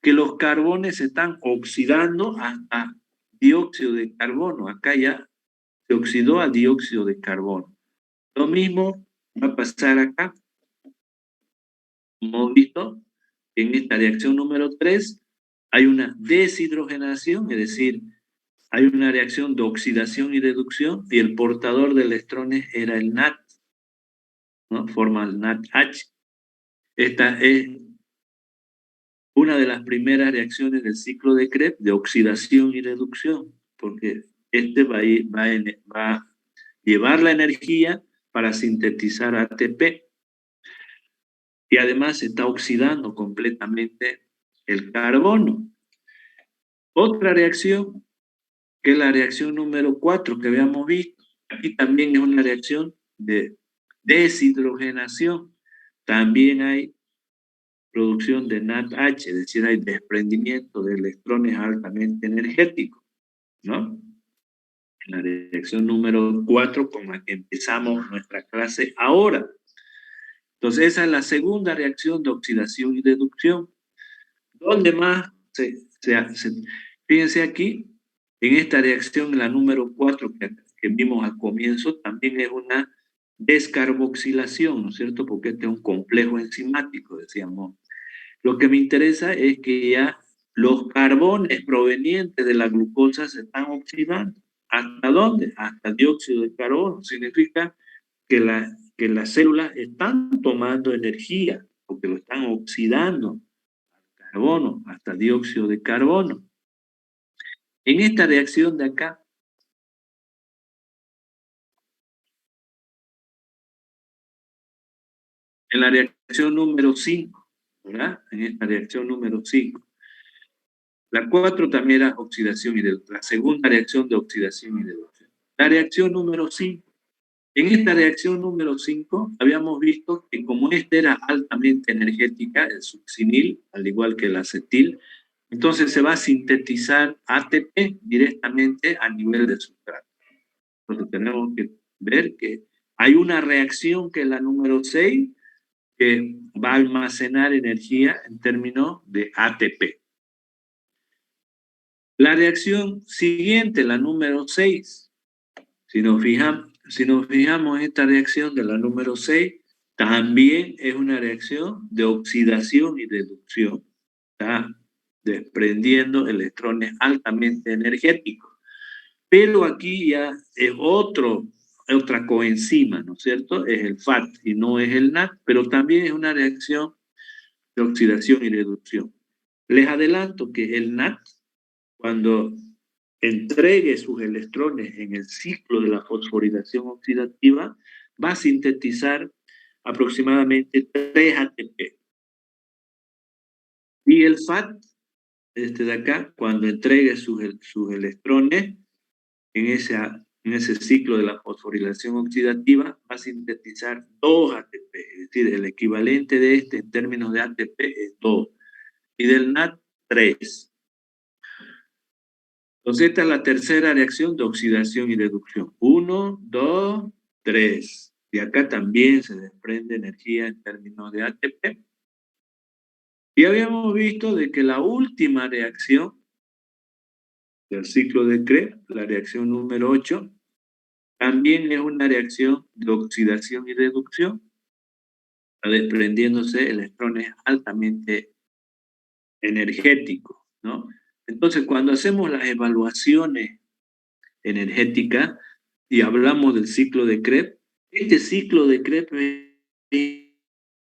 Speaker 1: que los carbones se están oxidando hasta dióxido de carbono. Acá ya se oxidó a dióxido de carbono. Lo mismo va a pasar acá. Hemos visto que en esta reacción número 3 hay una deshidrogenación, es decir, hay una reacción de oxidación y reducción, y el portador de electrones era el NAT, ¿no? Forma el NADH. Esta es una de las primeras reacciones del ciclo de Krebs de oxidación y reducción, porque va a llevar la energía para sintetizar ATP. Y además se está oxidando completamente el carbono. Otra reacción, que es la reacción número 4 que habíamos visto, aquí también es una reacción de deshidrogenación. También hay producción de NADH, es decir, hay desprendimiento de electrones altamente energéticos, ¿no? En la reacción número 4 con la que empezamos nuestra clase ahora. Entonces, esa es la segunda reacción de oxidación y reducción. ¿Dónde más se hace? Fíjense aquí, en esta reacción, la número 4 que vimos al comienzo, también es una descarboxilación, ¿no es cierto? Porque este es un complejo enzimático, decíamos. Lo que me interesa es que ya los carbones provenientes de la glucosa se están oxidando. ¿Hasta dónde? Hasta dióxido de carbono. Significa que las células están tomando energía, porque lo están oxidando carbono, hasta dióxido de carbono. En esta reacción de acá, en la reacción número 5, ¿verdad? En esta reacción número 5. La 4 también era oxidación y reducción, la segunda reacción de oxidación y reducción. La reacción número 5. En esta reacción número 5 habíamos visto que como esta era altamente energética, el succinil, al igual que el acetil, entonces se va a sintetizar ATP directamente a nivel de sustrato. Entonces tenemos que ver que hay una reacción que es la número 6, que va a almacenar energía en términos de ATP. La reacción siguiente, la número 6, si nos fijamos en esta reacción de la número 6, también es una reacción de oxidación y reducción. Está desprendiendo electrones altamente energéticos. Pero aquí ya es otra coenzima, ¿no es cierto? Es el FAT y no es el NAT, pero también es una reacción de oxidación y reducción. Les adelanto que el NAT, cuando entregue sus electrones en el ciclo de la fosforilación oxidativa, va a sintetizar aproximadamente 3 ATP. Y el FAT, este de acá, cuando entregue sus electrones en ese ciclo de la fosforilación oxidativa, va a sintetizar 2 ATP, es decir, el equivalente de este en términos de ATP es 2, y del NAT 3. Entonces esta es la tercera reacción de oxidación y reducción. 1, 2, 3. Y acá también se desprende energía en términos de ATP. Y habíamos visto de que la última reacción del ciclo de Krebs, la reacción número 8, también es una reacción de oxidación y reducción, desprendiéndose electrones altamente energéticos, ¿no? Entonces, cuando hacemos las evaluaciones energéticas y hablamos del ciclo de Krebs, este ciclo de Krebs es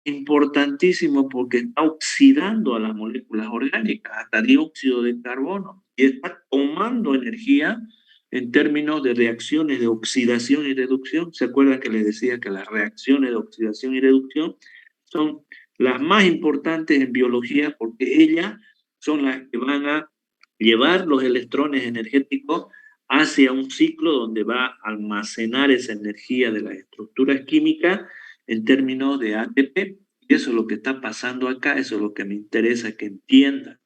Speaker 1: importantísimo porque está oxidando a las moléculas orgánicas, hasta dióxido de carbono, y está tomando energía en términos de reacciones de oxidación y reducción. ¿Se acuerdan que les decía que las reacciones de oxidación y reducción son las más importantes en biología porque ellas son las que van a llevar los electrones energéticos hacia un ciclo donde va a almacenar esa energía de las estructuras químicas en términos de ATP? Y eso es lo que está pasando acá, eso es lo que me interesa que entiendan,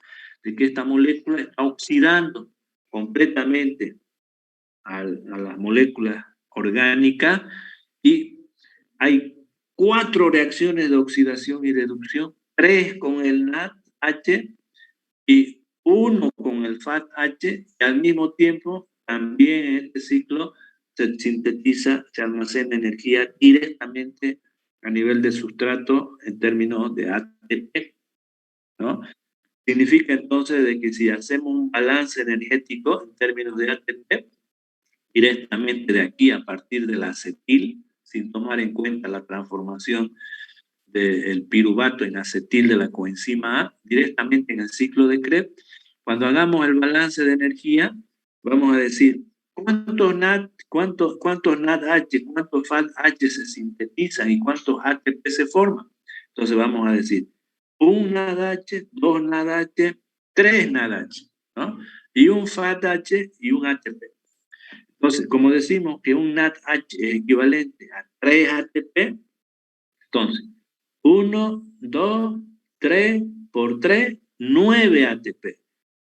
Speaker 1: de que esta molécula está oxidando completamente a las moléculas orgánicas y hay 4 reacciones de oxidación y reducción, 3 con el NADH y 1 con el FADH, y al mismo tiempo también en este ciclo se sintetiza, se almacena energía directamente a nivel de sustrato en términos de ATP, ¿no? Significa entonces de que si hacemos un balance energético en términos de ATP, directamente de aquí a partir del acetil, sin tomar en cuenta la transformación del piruvato en acetil de la coenzima A, directamente en el ciclo de Krebs, cuando hagamos el balance de energía, vamos a decir cuántos NADH, cuántos FADH se sintetizan y cuántos ATP se forman. Entonces vamos a decir 1 NADH, 2 NADH, 3 NADH, ¿no? Y un FADH y un ATP. Entonces, como decimos que un NADH es equivalente a 3 ATP, entonces 1, 2, 3 por 3, 9 ATP.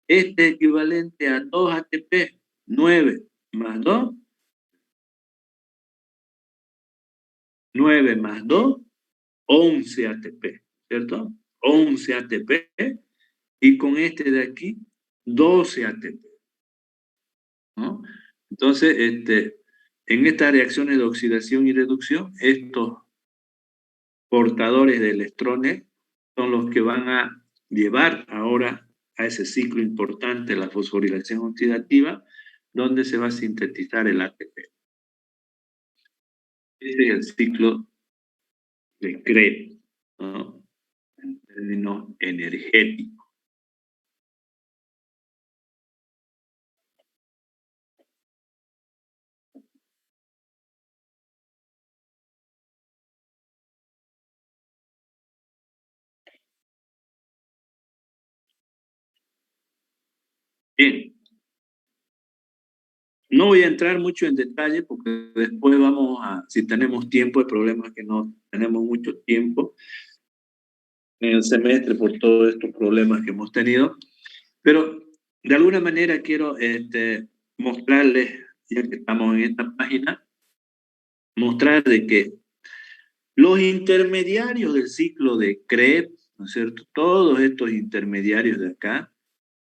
Speaker 1: Este es equivalente a 2 ATP. 9 más 2. 9 más 2, 11 ATP, ¿cierto? 11 ATP. Y con este de aquí, 12 ATP. ¿No? Entonces, en estas reacciones de oxidación y reducción, estos portadores de electrones son los que van a llevar ahora a ese ciclo importante, la fosforilación oxidativa, donde se va a sintetizar el ATP. Ese es el ciclo de Krebs, ¿no? En términos energéticos. Bien. No voy a entrar mucho en detalle porque después vamos a, si tenemos tiempo, el problema es que no tenemos mucho tiempo en el semestre por todos estos problemas que hemos tenido, pero de alguna manera quiero mostrarles, ya que estamos en esta página, mostrar de que los intermediarios del ciclo de Krebs, ¿no es cierto? Todos estos intermediarios de acá,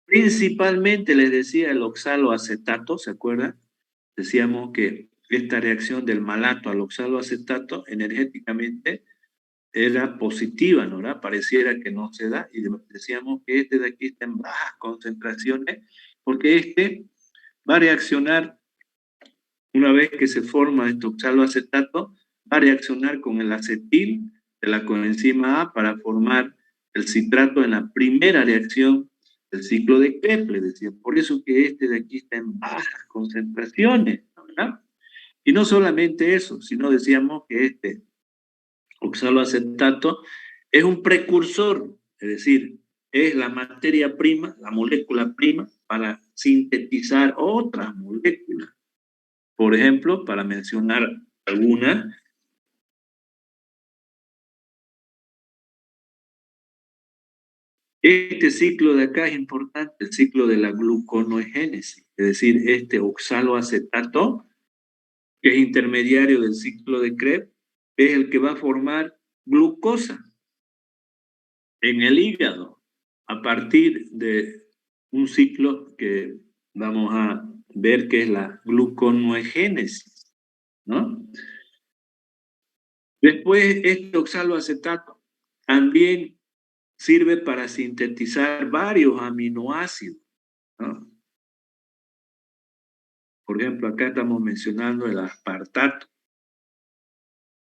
Speaker 1: principalmente les decía el oxaloacetato, ¿se acuerdan? Decíamos que esta reacción del malato al oxaloacetato energéticamente era positiva, ¿no? ¿Verdad? Pareciera que no se da, y decíamos que este de aquí está en bajas concentraciones, porque este va a reaccionar, una vez que se forma este oxaloacetato, va a reaccionar con el acetil de la coenzima A para formar el citrato en la primera reacción del ciclo de Krebs, decía. Por eso que este de aquí está en bajas concentraciones, ¿verdad? Y no solamente eso, sino decíamos que este oxaloacetato es un precursor, es decir, es la materia prima, la molécula prima para sintetizar otras moléculas. Por ejemplo, para mencionar alguna, este ciclo de acá es importante, el ciclo de la gluconeogénesis, es decir, este oxaloacetato, que es intermediario del ciclo de Krebs, es el que va a formar glucosa en el hígado a partir de un ciclo que vamos a ver que es la gluconeogénesis, ¿no? Después, este oxaloacetato también sirve para sintetizar varios aminoácidos, ¿no? Por ejemplo, acá estamos mencionando el aspartato.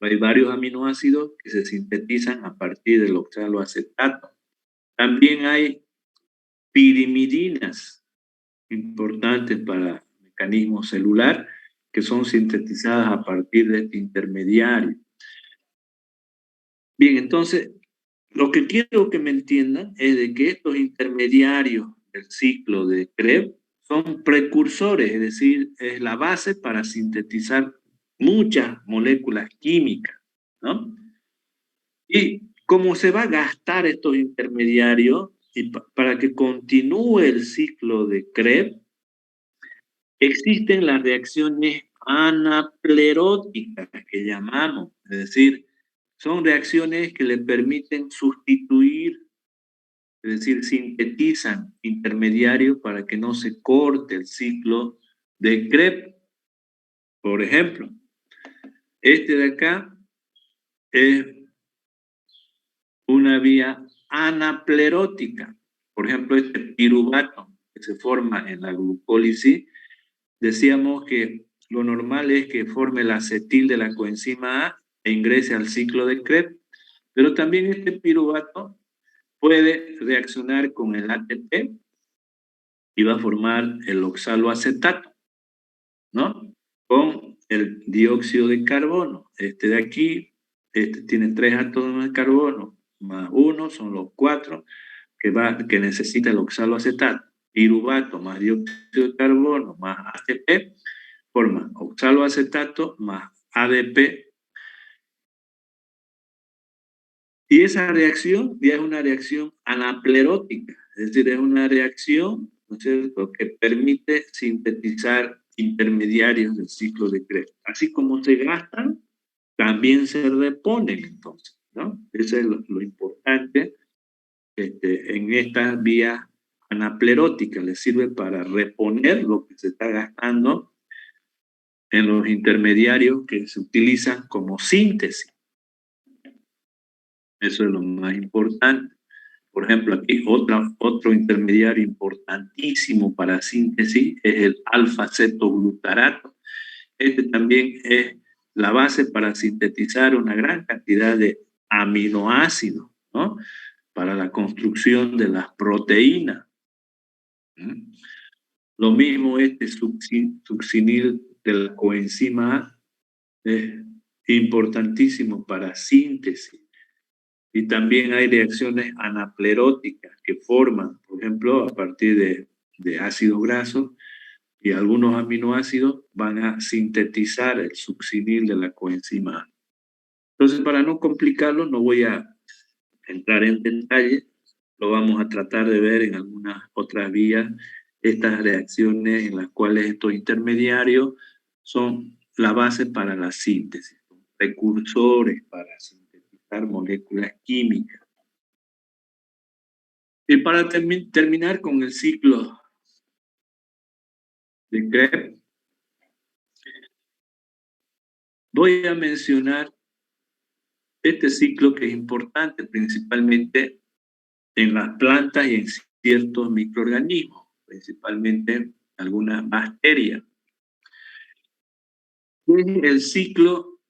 Speaker 1: Hay varios aminoácidos que se sintetizan a partir del oxaloacetato. También hay pirimidinas importantes para el mecanismo celular que son sintetizadas a partir de este intermediario. Bien, entonces, lo que quiero que me entiendan es de que estos intermediarios del ciclo de Krebs son precursores, es decir, es la base para sintetizar muchas moléculas químicas, ¿no? Y cómo se va a gastar estos intermediarios y para que continúe el ciclo de Krebs, existen las reacciones anapleróticas que llamamos, es decir, son reacciones que le permiten sustituir, es decir, sintetizan intermediarios para que no se corte el ciclo de Krebs. Por ejemplo, este de acá es una vía anaplerótica. Por ejemplo, este piruvato que se forma en la glucólisis, decíamos que lo normal es que forme el acetil de la coenzima A e ingrese al ciclo de Krebs, pero también este piruvato puede reaccionar con el ATP y va a formar el oxaloacetato, ¿no? Con el dióxido de carbono. Este de aquí, este tiene 3 átomos de carbono, más 1, son los 4 que necesita el oxaloacetato. Piruvato más dióxido de carbono más ATP forma oxaloacetato más ADP Y esa reacción ya es una reacción anaplerótica, es decir, es una reacción, ¿no es cierto?, que permite sintetizar intermediarios del ciclo de Krebs. Así como se gastan, también se reponen entonces, ¿no? Eso es lo importante en estas vías anapleróticas, les sirve para reponer lo que se está gastando en los intermediarios que se utilizan como síntesis. Eso es lo más importante. Por ejemplo, aquí otro intermediario importantísimo para síntesis es el alfa-cetoglutarato. Este también es la base para sintetizar una gran cantidad de aminoácidos, ¿no?, para la construcción de las proteínas. Lo mismo este succinil de la coenzima A es importantísimo para síntesis. Y también hay reacciones anapleróticas que forman, por ejemplo, a partir de ácidos grasos, y algunos aminoácidos van a sintetizar el succinil de la coenzima A. Entonces, para no complicarlo, no voy a entrar en detalle, lo vamos a tratar de ver en algunas otras vías, estas reacciones en las cuales estos intermediarios son la base para la síntesis, precursores para sintetizar moléculas químicas. Y para terminar con el ciclo de Krebs, voy a mencionar este ciclo que es importante principalmente en las plantas y en ciertos microorganismos, principalmente algunas bacterias. Es el ciclo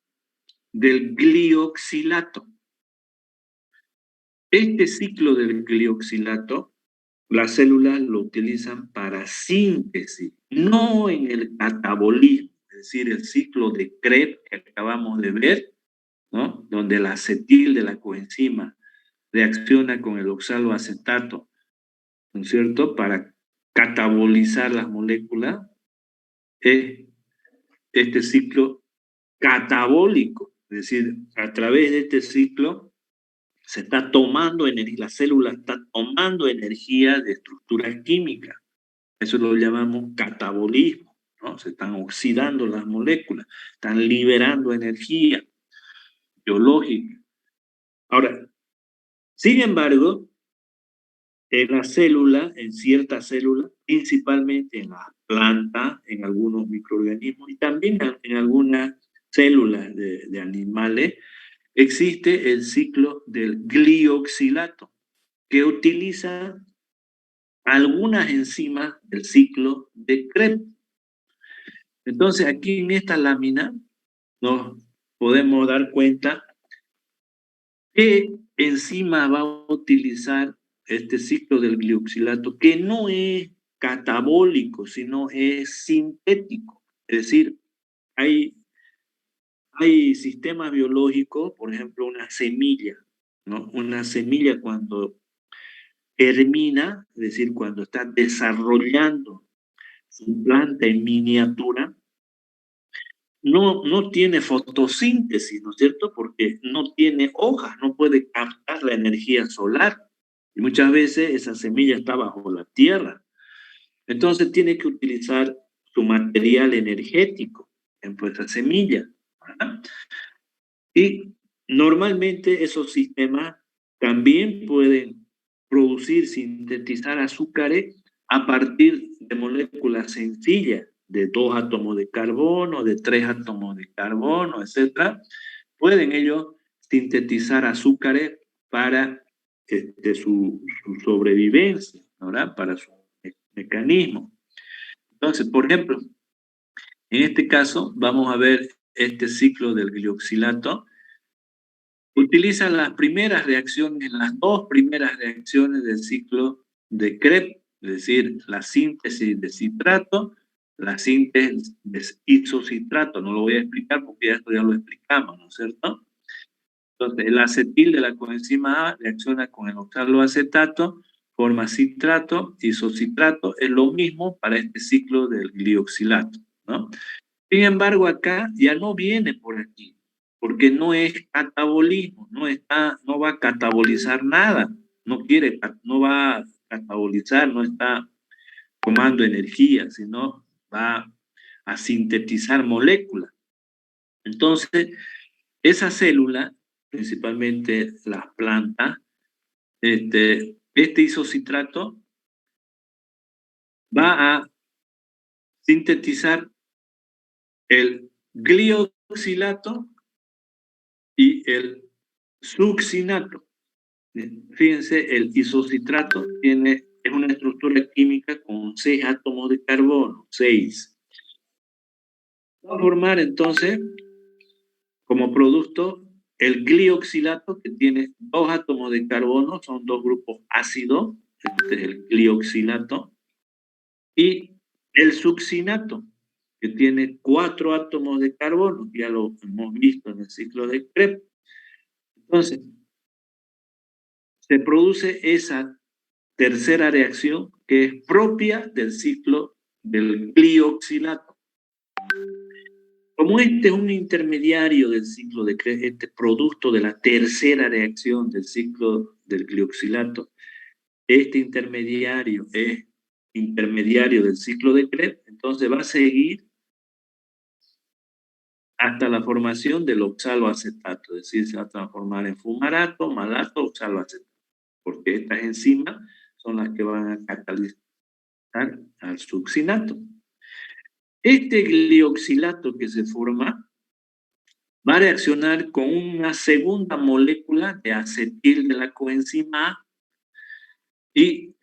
Speaker 1: del glioxilato. Este ciclo del glioxilato, las células lo utilizan para síntesis, no en el catabolismo, es decir, el ciclo de Krebs que acabamos de ver, ¿no?, donde el acetil de la coenzima reacciona con el oxaloacetato, ¿no es cierto?, para catabolizar las moléculas. Es este ciclo catabólico, es decir, a través de este ciclo se está tomando energía, la célula está tomando energía de estructuras químicas. Eso lo llamamos catabolismo, ¿no? Se están oxidando las moléculas, están liberando energía biológica. Ahora, sin embargo, en la célula, en ciertas células, principalmente en las plantas, en algunos microorganismos y también en algunas células de animales, existe el ciclo del glioxilato, que utiliza algunas enzimas del ciclo de Krebs. Entonces, aquí en esta lámina nos podemos dar cuenta qué enzima va a utilizar este ciclo del glioxilato, que no es catabólico, sino es sintético. Es decir, hay sistemas biológicos, por ejemplo, una semilla, ¿no? Una semilla cuando germina, es decir, cuando está desarrollando su planta en miniatura, no tiene fotosíntesis, ¿no es cierto? Porque no tiene hojas, no puede captar la energía solar. Y muchas veces esa semilla está bajo la tierra. Entonces tiene que utilizar su material energético, por ejemplo, esa semilla, ¿verdad? Y normalmente esos sistemas también pueden producir, sintetizar azúcares a partir de moléculas sencillas, de 2 átomos de carbono, de 3 átomos de carbono, etc. Pueden ellos sintetizar azúcares para su sobrevivencia, ¿verdad?, para su mecanismo. Entonces, por ejemplo, en este caso vamos a ver este ciclo del glioxilato. Utiliza las primeras reacciones, las dos primeras reacciones del ciclo de Krebs, es decir, la síntesis de citrato, la síntesis de isocitrato. No lo voy a explicar porque esto ya lo explicamos, ¿no es cierto? Entonces, el acetil de la coenzima A reacciona con el oxaloacetato, forma citrato, isocitrato. Es lo mismo para este ciclo del glioxilato, ¿no? Sin embargo, acá ya no viene por aquí, porque no es catabolismo, no va a catabolizar nada, no va a catabolizar, no está tomando energía, sino va a sintetizar moléculas. Entonces, esa célula, principalmente las plantas, este isocitrato va a sintetizar el glioxilato y el succinato. Fíjense, el isocitrato es una estructura química con 6 átomos de carbono, 6. Va a formar entonces como producto el glioxilato, que tiene 2 átomos de carbono, son 2 grupos ácidos, este es el glioxilato, y el succinato, que tiene 4 átomos de carbono, ya lo hemos visto en el ciclo de Krebs. Entonces, se produce esa tercera reacción que es propia del ciclo del glioxilato. Como este es un intermediario del ciclo de Krebs, este producto de la tercera reacción del ciclo del glioxilato, este intermediario es intermediario del ciclo de Krebs, entonces va a seguir hasta la formación del oxaloacetato, es decir, se va a transformar en fumarato, malato, oxaloacetato, porque estas enzimas son las que van a catalizar al succinato. Este glioxilato que se forma va a reaccionar con una segunda molécula de acetil de la coenzima A y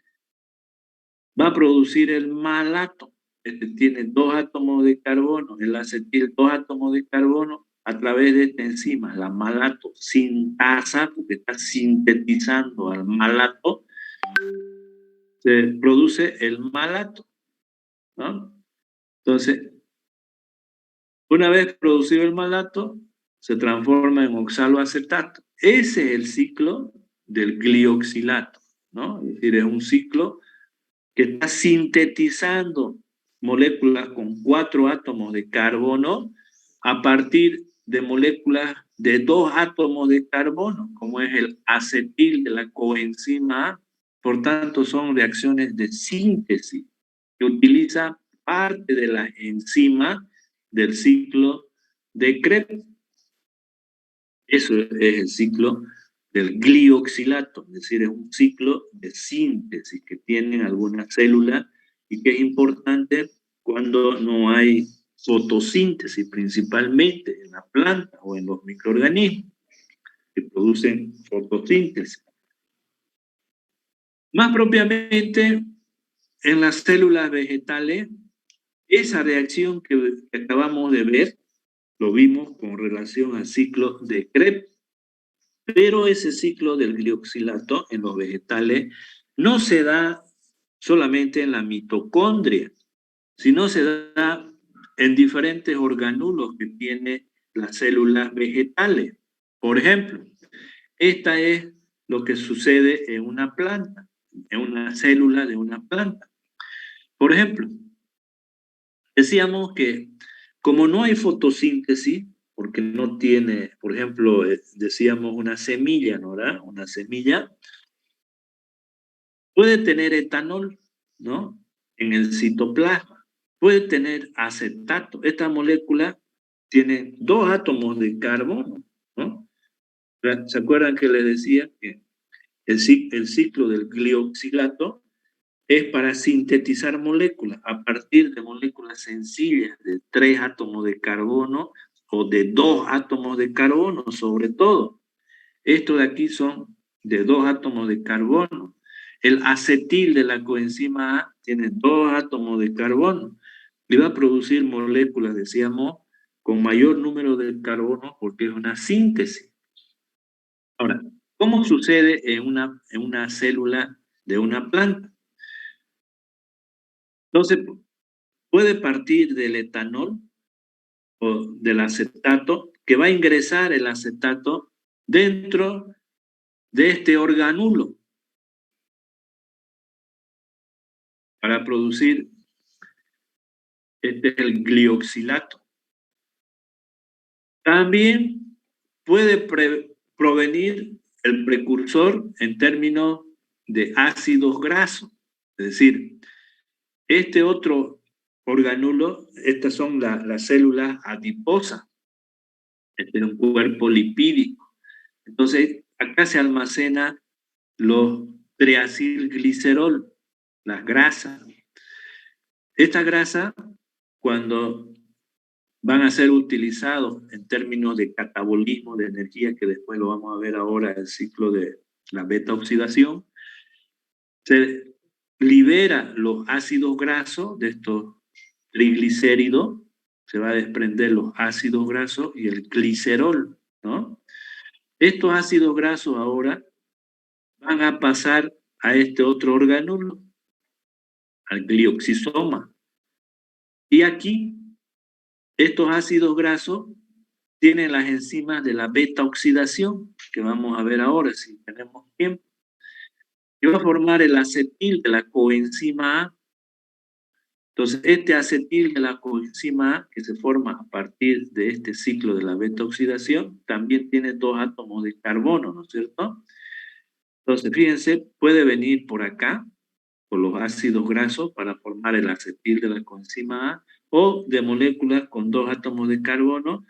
Speaker 1: va a producir el malato. Este tiene 2 átomos de carbono, el acetil 2 átomos de carbono, a través de esta enzima, la malato sintasa, porque está sintetizando al malato, se produce el malato, ¿no? Entonces, una vez producido el malato, se transforma en oxaloacetato. Ese es el ciclo del glioxilato, ¿no? Es decir, es un ciclo que está sintetizando moléculas con 4 átomos de carbono a partir de moléculas de 2 átomos de carbono, como es el acetil de la coenzima A. Por tanto, son reacciones de síntesis que utiliza parte de la enzima del ciclo de Krebs. Eso es el ciclo del glioxilato, es decir, es un ciclo de síntesis que tienen algunas células y que es importante cuando no hay fotosíntesis, principalmente en la planta o en los microorganismos que producen fotosíntesis. Más propiamente, en las células vegetales, esa reacción que acabamos de ver, lo vimos con relación al ciclo de Krebs, pero ese ciclo del glioxilato en los vegetales no se da solamente en la mitocondria, sino se da en diferentes organulos que tiene las células vegetales. Por ejemplo, esta es lo que sucede en una planta, en una célula de una planta. Por ejemplo, decíamos que como no hay fotosíntesis, porque no tiene, por ejemplo, decíamos una semilla, ¿no? ¿Verdad? Una semilla puede tener etanol, ¿no? En el citoplasma. Puede tener acetato. Esta molécula tiene 2 átomos de carbono, ¿no? ¿Se acuerdan que les decía que el ciclo del glioxilato es para sintetizar moléculas a partir de moléculas sencillas de 3 átomos de carbono o de 2 átomos de carbono, sobre todo. Estos de aquí son de 2 átomos de carbono. El acetil de la coenzima A tiene 2 átomos de carbono y va a producir moléculas, decíamos, con mayor número de carbono porque es una síntesis. Ahora, ¿cómo sucede en una célula de una planta? Entonces, puede partir del etanol o del acetato, que va a ingresar el acetato dentro de este organulo para producir el glioxilato. También puede provenir el precursor en términos de ácidos grasos. Es decir, este otro organulo, estas son las células adiposas. Este es un cuerpo lipídico. Entonces, acá se almacena los triacilglicerol, las grasas. Estas grasas, cuando van a ser utilizados en términos de catabolismo de energía, que después lo vamos a ver ahora, el ciclo de la beta-oxidación, se libera los ácidos grasos de estos triglicéridos, se va a desprender los ácidos grasos y el glicerol, ¿no? Estos ácidos grasos ahora van a pasar a este otro orgánulo, al glioxisoma. Y aquí, estos ácidos grasos tienen las enzimas de la beta-oxidación, que vamos a ver ahora si tenemos tiempo. Y va a formar el acetil de la coenzima A. Entonces, este acetil de la coenzima A, que se forma a partir de este ciclo de la beta-oxidación, también tiene 2 átomos de carbono, ¿no es cierto? Entonces, fíjense, puede venir por acá, por los ácidos grasos, para formar el acetil de la coenzima A, o de moléculas con 2 átomos de carbono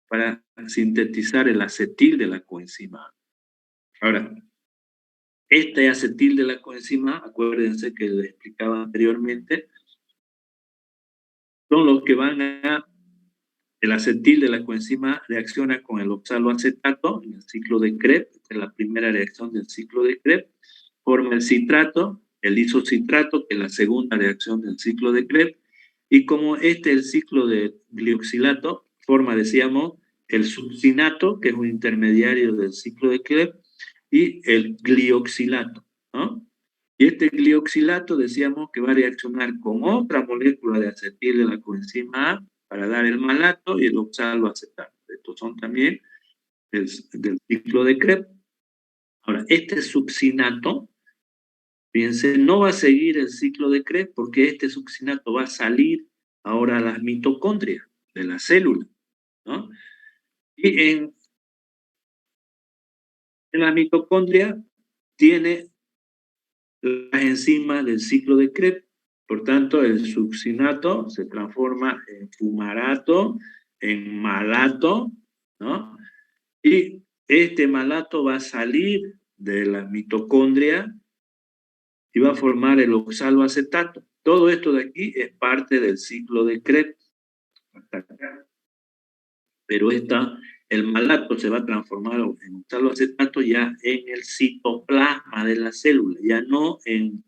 Speaker 1: para sintetizar el acetil de la coenzima A. Ahora, este acetil de la coenzima A, acuérdense que les explicaba anteriormente, son los que van a, el acetil de la coenzima A reacciona con el oxaloacetato en el ciclo de Krebs, esta es la primera reacción del ciclo de Krebs, forma el citrato, el isocitrato, que es la segunda reacción del ciclo de Krebs, y como este es el ciclo de glioxilato, forma, decíamos, el succinato, que es un intermediario del ciclo de Krebs, y el glioxilato, ¿no? Y este glioxilato decíamos que va a reaccionar con otra molécula de acetil de la coenzima A para dar el malato y el oxaloacetato. Estos son también del ciclo de Krebs. Ahora, este succinato, fíjense, no va a seguir el ciclo de Krebs porque este succinato va a salir ahora a las mitocondrias de la célula, ¿no? Y en la mitocondria tiene las enzimas del ciclo de Krebs. Por tanto, el succinato se transforma en fumarato, en malato, ¿no? Y este malato va a salir de la mitocondria y va a formar el oxaloacetato. Todo esto de aquí es parte del ciclo de Krebs. Hasta acá. Pero el malato se va a transformar en oxaloacetato ya en el citoplasma de la célula, ya no en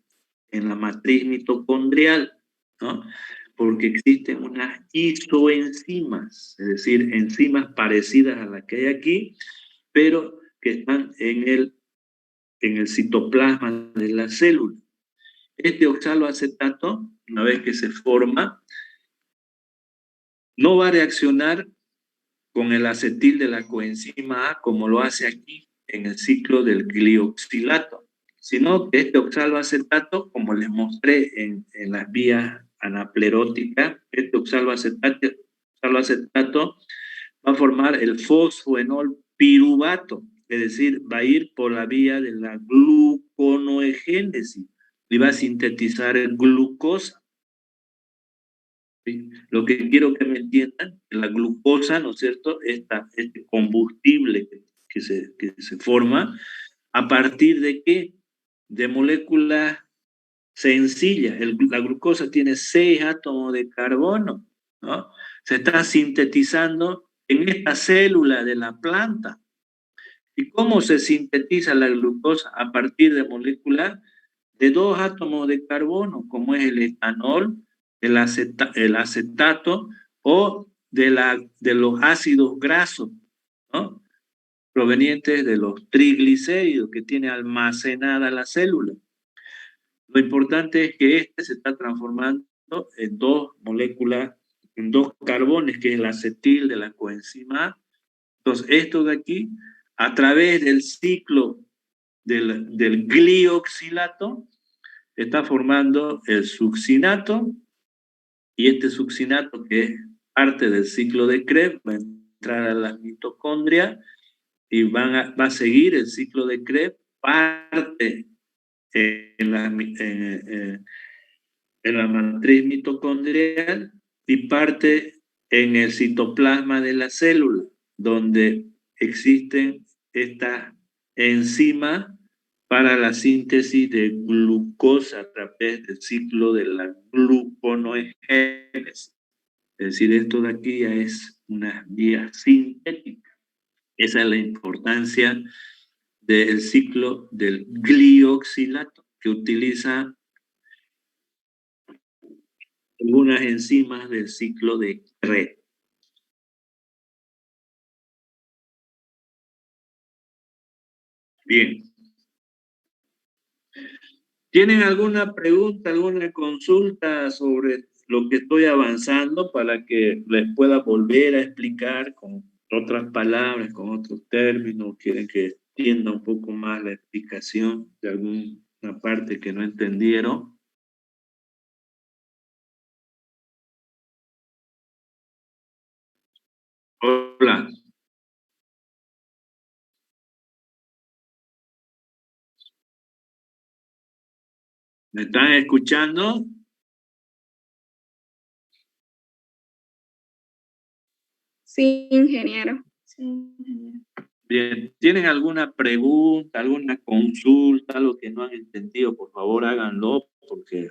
Speaker 1: la matriz mitocondrial, ¿no? Porque existen unas isoenzimas, es decir, enzimas parecidas a las que hay aquí, pero que están en el citoplasma de la célula. Este oxaloacetato, una vez que se forma, no va a reaccionar con el acetil de la coenzima A como lo hace aquí en el ciclo del glioxilato, sino que este oxaloacetato, como les mostré en las vías anapleróticas, este oxaloacetato va a formar el fosfoenol piruvato, es decir, va a ir por la vía de la gluconeogénesis y va a sintetizar el glucosa. ¿Sí? Lo que quiero que me entiendan, la glucosa, ¿no es cierto?, este combustible que se forma, ¿a partir de qué? De moléculas sencillas. La glucosa tiene 6 átomos de carbono, ¿no? Se está sintetizando en esta célula de la planta. ¿Y cómo se sintetiza la glucosa? A partir de moléculas de 2 átomos de carbono, como es el etanol, el acetato o de los ácidos grasos, ¿no? Provenientes de los triglicéridos que tiene almacenada la célula. Lo importante es que este se está transformando en 2 moléculas, en 2 carbones, que es el acetil de la coenzima A. Entonces, esto de aquí, a través del ciclo del glioxilato, está formando el succinato, y este succinato, que es parte del ciclo de Krebs, va a entrar a las mitocondrias y va a seguir el ciclo de Krebs, parte en la matriz mitocondrial y parte en el citoplasma de la célula, donde existen estas enzimas para la síntesis de glucosa a través del ciclo de la gluconeogénesis. Es decir, esto de aquí ya es una vía sintética. Esa es la importancia del ciclo del glioxilato, que utiliza algunas enzimas del ciclo de Krebs. Bien. ¿Tienen alguna pregunta, alguna consulta sobre lo que estoy avanzando para que les pueda volver a explicar con otras palabras, con otros términos? ¿Quieren que extienda un poco más la explicación de alguna parte que no entendieron? Hola. ¿Me están escuchando?
Speaker 3: Sí, ingeniero. Sí, ingeniero.
Speaker 1: Bien, ¿tienen alguna pregunta, alguna consulta, algo que no han entendido? Por favor, háganlo, porque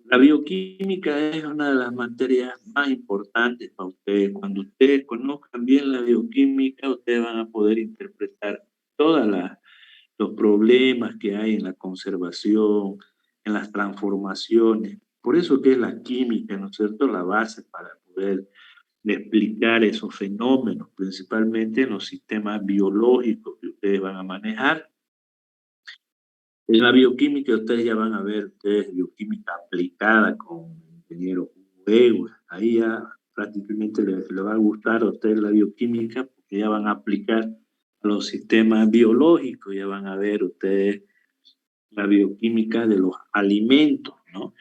Speaker 1: la bioquímica es una de las materias más importantes para ustedes. Cuando ustedes conozcan bien la bioquímica, ustedes van a poder interpretar todos los problemas que hay en la conservación, en las transformaciones. Por eso que es la química, ¿no es cierto?, la base para poder explicar esos fenómenos, principalmente en los sistemas biológicos que ustedes van a manejar. En la bioquímica ustedes ya van a ver, ustedes bioquímica aplicada con el ingeniero Hugo. Ahí ya prácticamente le va a gustar a ustedes la bioquímica porque ya van a aplicar a los sistemas biológicos, ya van a ver ustedes la bioquímica de los alimentos, ¿no?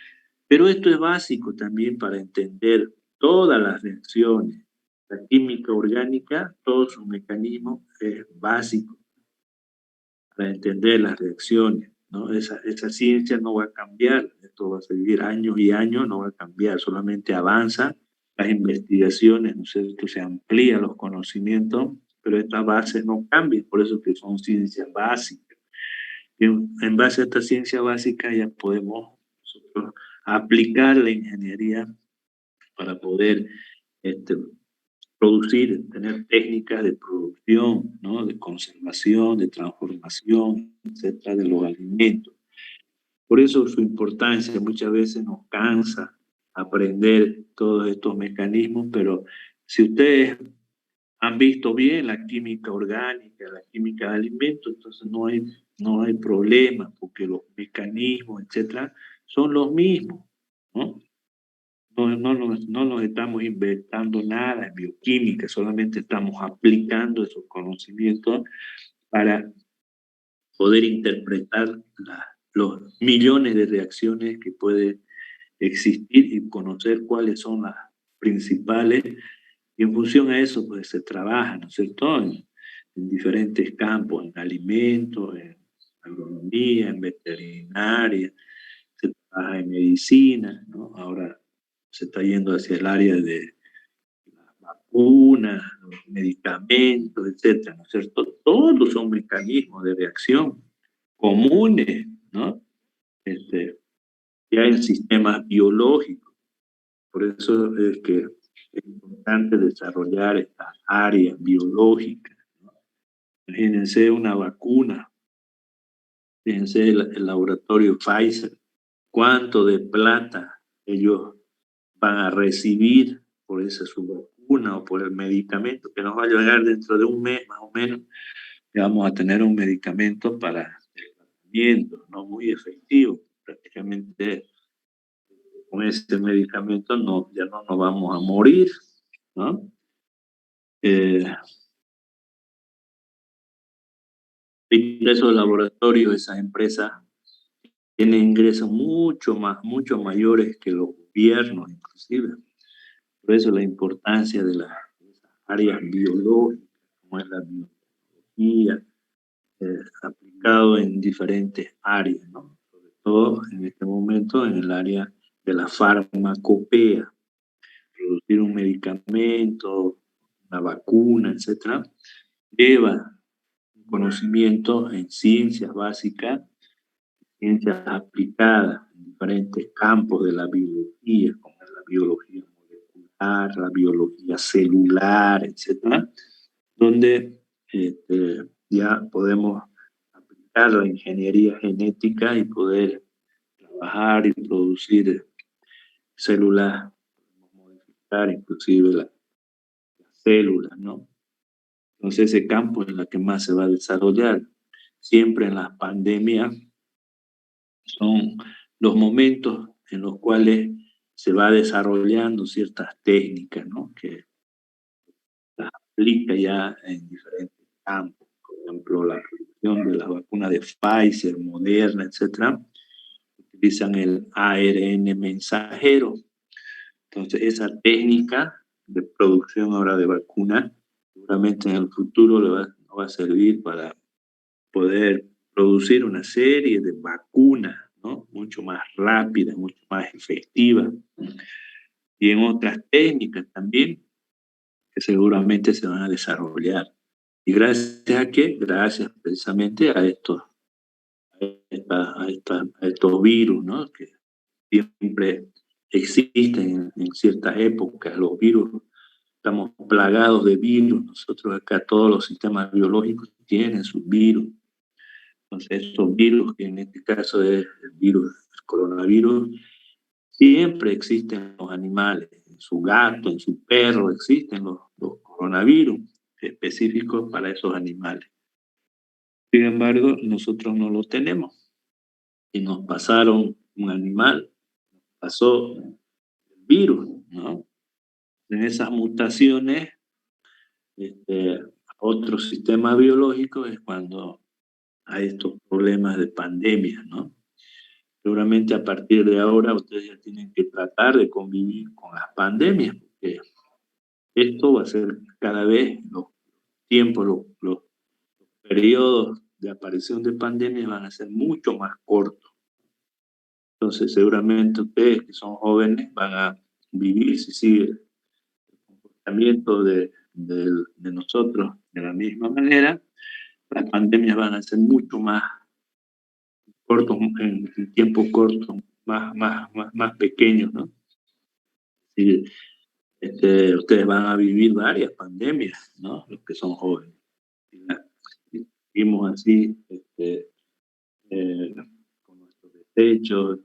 Speaker 1: Pero esto es básico también para entender todas las reacciones. La química orgánica, todo su mecanismo es básico para entender las reacciones, ¿no? Esa ciencia no va a cambiar, esto va a seguir años y años, no va a cambiar, solamente avanza las investigaciones, ¿no es cierto? Se amplían los conocimientos, pero estas bases no cambian, por eso que son ciencias básicas. Y en base a esta ciencia básica ya podemos nosotros aplicar la ingeniería para poder producir, tener técnicas de producción, ¿no?, de conservación, de transformación, etcétera, de los alimentos. Por eso su importancia muchas veces nos cansa aprender todos estos mecanismos, pero si ustedes han visto bien la química orgánica, la química de alimentos, entonces no hay problema, porque los mecanismos, etcétera, son los mismos, ¿no? No nos estamos inventando nada en bioquímica, solamente estamos aplicando esos conocimientos para poder interpretar los millones de reacciones que pueden existir y conocer cuáles son las principales. Y en función a eso, pues se trabaja, ¿no es cierto?, en diferentes campos, en alimentos, en agronomía, en veterinaria, se trabaja en medicina, ¿no? Ahora se está yendo hacia el área de las vacunas, los medicamentos, etcétera, ¿no es cierto? Todos son mecanismos de reacción comunes, ¿no? Ya en sistemas biológicos. Por eso es que es importante desarrollar estas áreas biológicas, ¿no? Imagínense una vacuna, fíjense el laboratorio Pfizer, cuánto de plata ellos van a recibir por esa su vacuna o por el medicamento que nos va a llegar dentro de un mes más o menos. Ya vamos a tener un medicamento para el tratamiento, no muy efectivo, prácticamente con ese medicamento ya no nos vamos a morir, ¿no? Y esos laboratorios, esas empresas, tienen ingresos mucho mayores que los gobiernos, inclusive. Por eso la importancia de las áreas biológicas, como es la tecnología, aplicado en diferentes áreas, ¿no? Sobre todo en este momento en el área de la farmacopea, producir un medicamento, una vacuna, etcétera, lleva un conocimiento en ciencias básicas, ciencias aplicadas en diferentes campos de la biología, como es la biología molecular, la biología celular, etcétera, donde ya podemos aplicar la ingeniería genética y poder trabajar y producir células, modificar inclusive las células, ¿no? Entonces ese campo es en el que más se va a desarrollar. Siempre en las pandemias son los momentos en los cuales se va desarrollando ciertas técnicas, ¿no? Que las aplica ya en diferentes campos. Por ejemplo, la producción de las vacunas de Pfizer, Moderna, etcétera, utilizan el ARN mensajero. Entonces, esa técnica de producción ahora de vacunas, seguramente en el futuro nos va a servir para poder producir una serie de vacunas, ¿no? Mucho más rápidas, mucho más efectivas. Y en otras técnicas también, que seguramente se van a desarrollar. ¿Y gracias a qué? Gracias precisamente a estos virus, ¿no? Que siempre existen en ciertas épocas. Los virus, estamos plagados de virus. Nosotros acá todos los sistemas biológicos tienen sus virus. Entonces, estos virus, que en este caso es el virus, el coronavirus, siempre existen en los animales. En su gato, en su perro, existen los coronavirus específicos para esos animales. Sin embargo, nosotros no lo tenemos. Y nos pasaron un animal, pasó el virus, ¿no? En esas mutaciones, otro sistema biológico es cuando hay estos problemas de pandemia, ¿no? Seguramente a partir de ahora ustedes ya tienen que tratar de convivir con las pandemias, porque esto va a ser cada vez los tiempos, los periodos de aparición de pandemias van a ser mucho más cortos. Entonces, seguramente ustedes que son jóvenes van a vivir, si sigue el comportamiento de nosotros de la misma manera, las pandemias van a ser mucho más cortos, en tiempos cortos, más pequeños, ¿no? Sí, ustedes van a vivir varias pandemias, ¿no? Los que son jóvenes. Vivimos así, con nuestros desechos,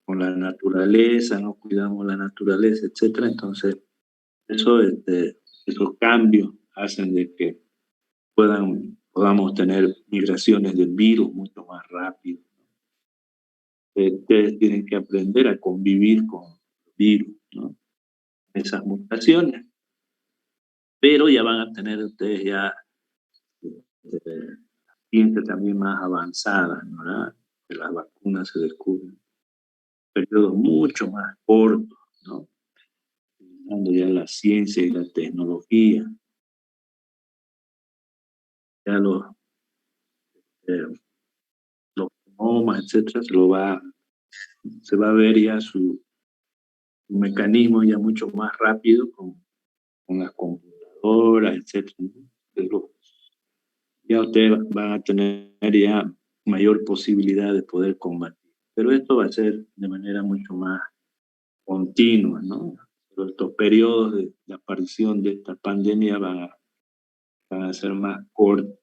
Speaker 1: con la naturaleza, no cuidamos la naturaleza, etcétera. Entonces, esos cambios hacen de que podamos tener migraciones de virus mucho más rápido. Ustedes tienen que aprender a convivir con virus, ¿no? Esas mutaciones. Pero ya van a tener ustedes ya ciencia también más avanzada, ¿verdad? Que las vacunas se descubren en periodos mucho más cortos, ¿no? Utilizando ya la ciencia y la tecnología. Ya los genomas, etcétera, se va a ver ya su mecanismo ya mucho más rápido con las computadoras, etcétera, ¿no? Pero ya ustedes van a tener ya mayor posibilidad de poder combatir. Pero esto va a ser de manera mucho más continua, ¿no? Pero estos periodos de aparición de esta pandemia van a ser más cortos.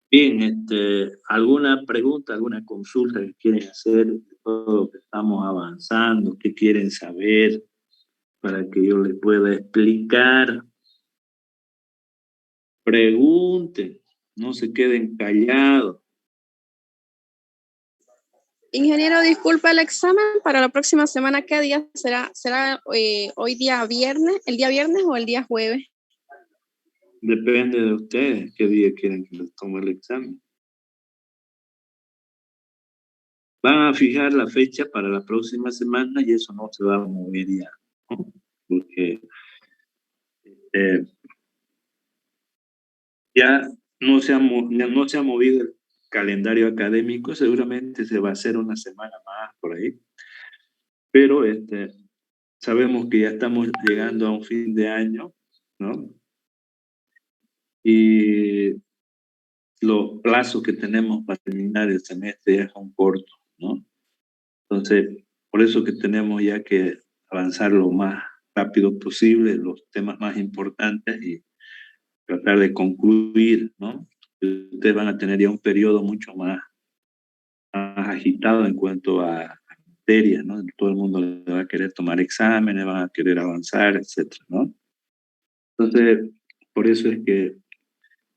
Speaker 1: Bien, ¿alguna pregunta, alguna consulta que quieren hacer de todo lo que estamos avanzando? ¿Qué quieren saber para que yo les pueda explicar? Pregunten, no se queden callados.
Speaker 3: Ingeniero, disculpa el examen para la próxima semana. ¿Qué día será? ¿Será hoy día viernes, el día viernes o el día jueves?
Speaker 1: Depende de ustedes qué día quieren que les tome el examen. Van a fijar la fecha para la próxima semana y eso no se va a mover ya, ¿no? Porque Ya no se ha movido el calendario académico, seguramente se va a hacer una semana más por ahí, pero sabemos que ya estamos llegando a un fin de año, ¿no? Y los plazos que tenemos para terminar el semestre ya son cortos, ¿no? Entonces, por eso que tenemos ya que avanzar lo más rápido posible los temas más importantes y tratar de concluir, ¿no? Ustedes van a tener ya un periodo mucho más agitado en cuanto a materias, ¿no? Todo el mundo le va a querer tomar exámenes, van a querer avanzar, etcétera, ¿no? Entonces, por eso es que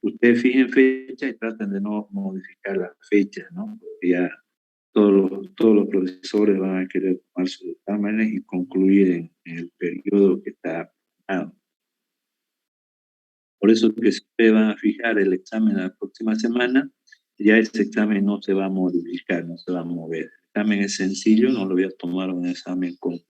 Speaker 1: ustedes fijen fecha y traten de no modificar las fechas, ¿no? Porque ya todos los profesores van a querer tomar sus exámenes y concluir en el periodo que está planeado. Por eso que si ustedes van a fijar el examen la próxima semana, ya ese examen no se va a modificar, no se va a mover. El examen es sencillo, no lo voy a tomar un examen con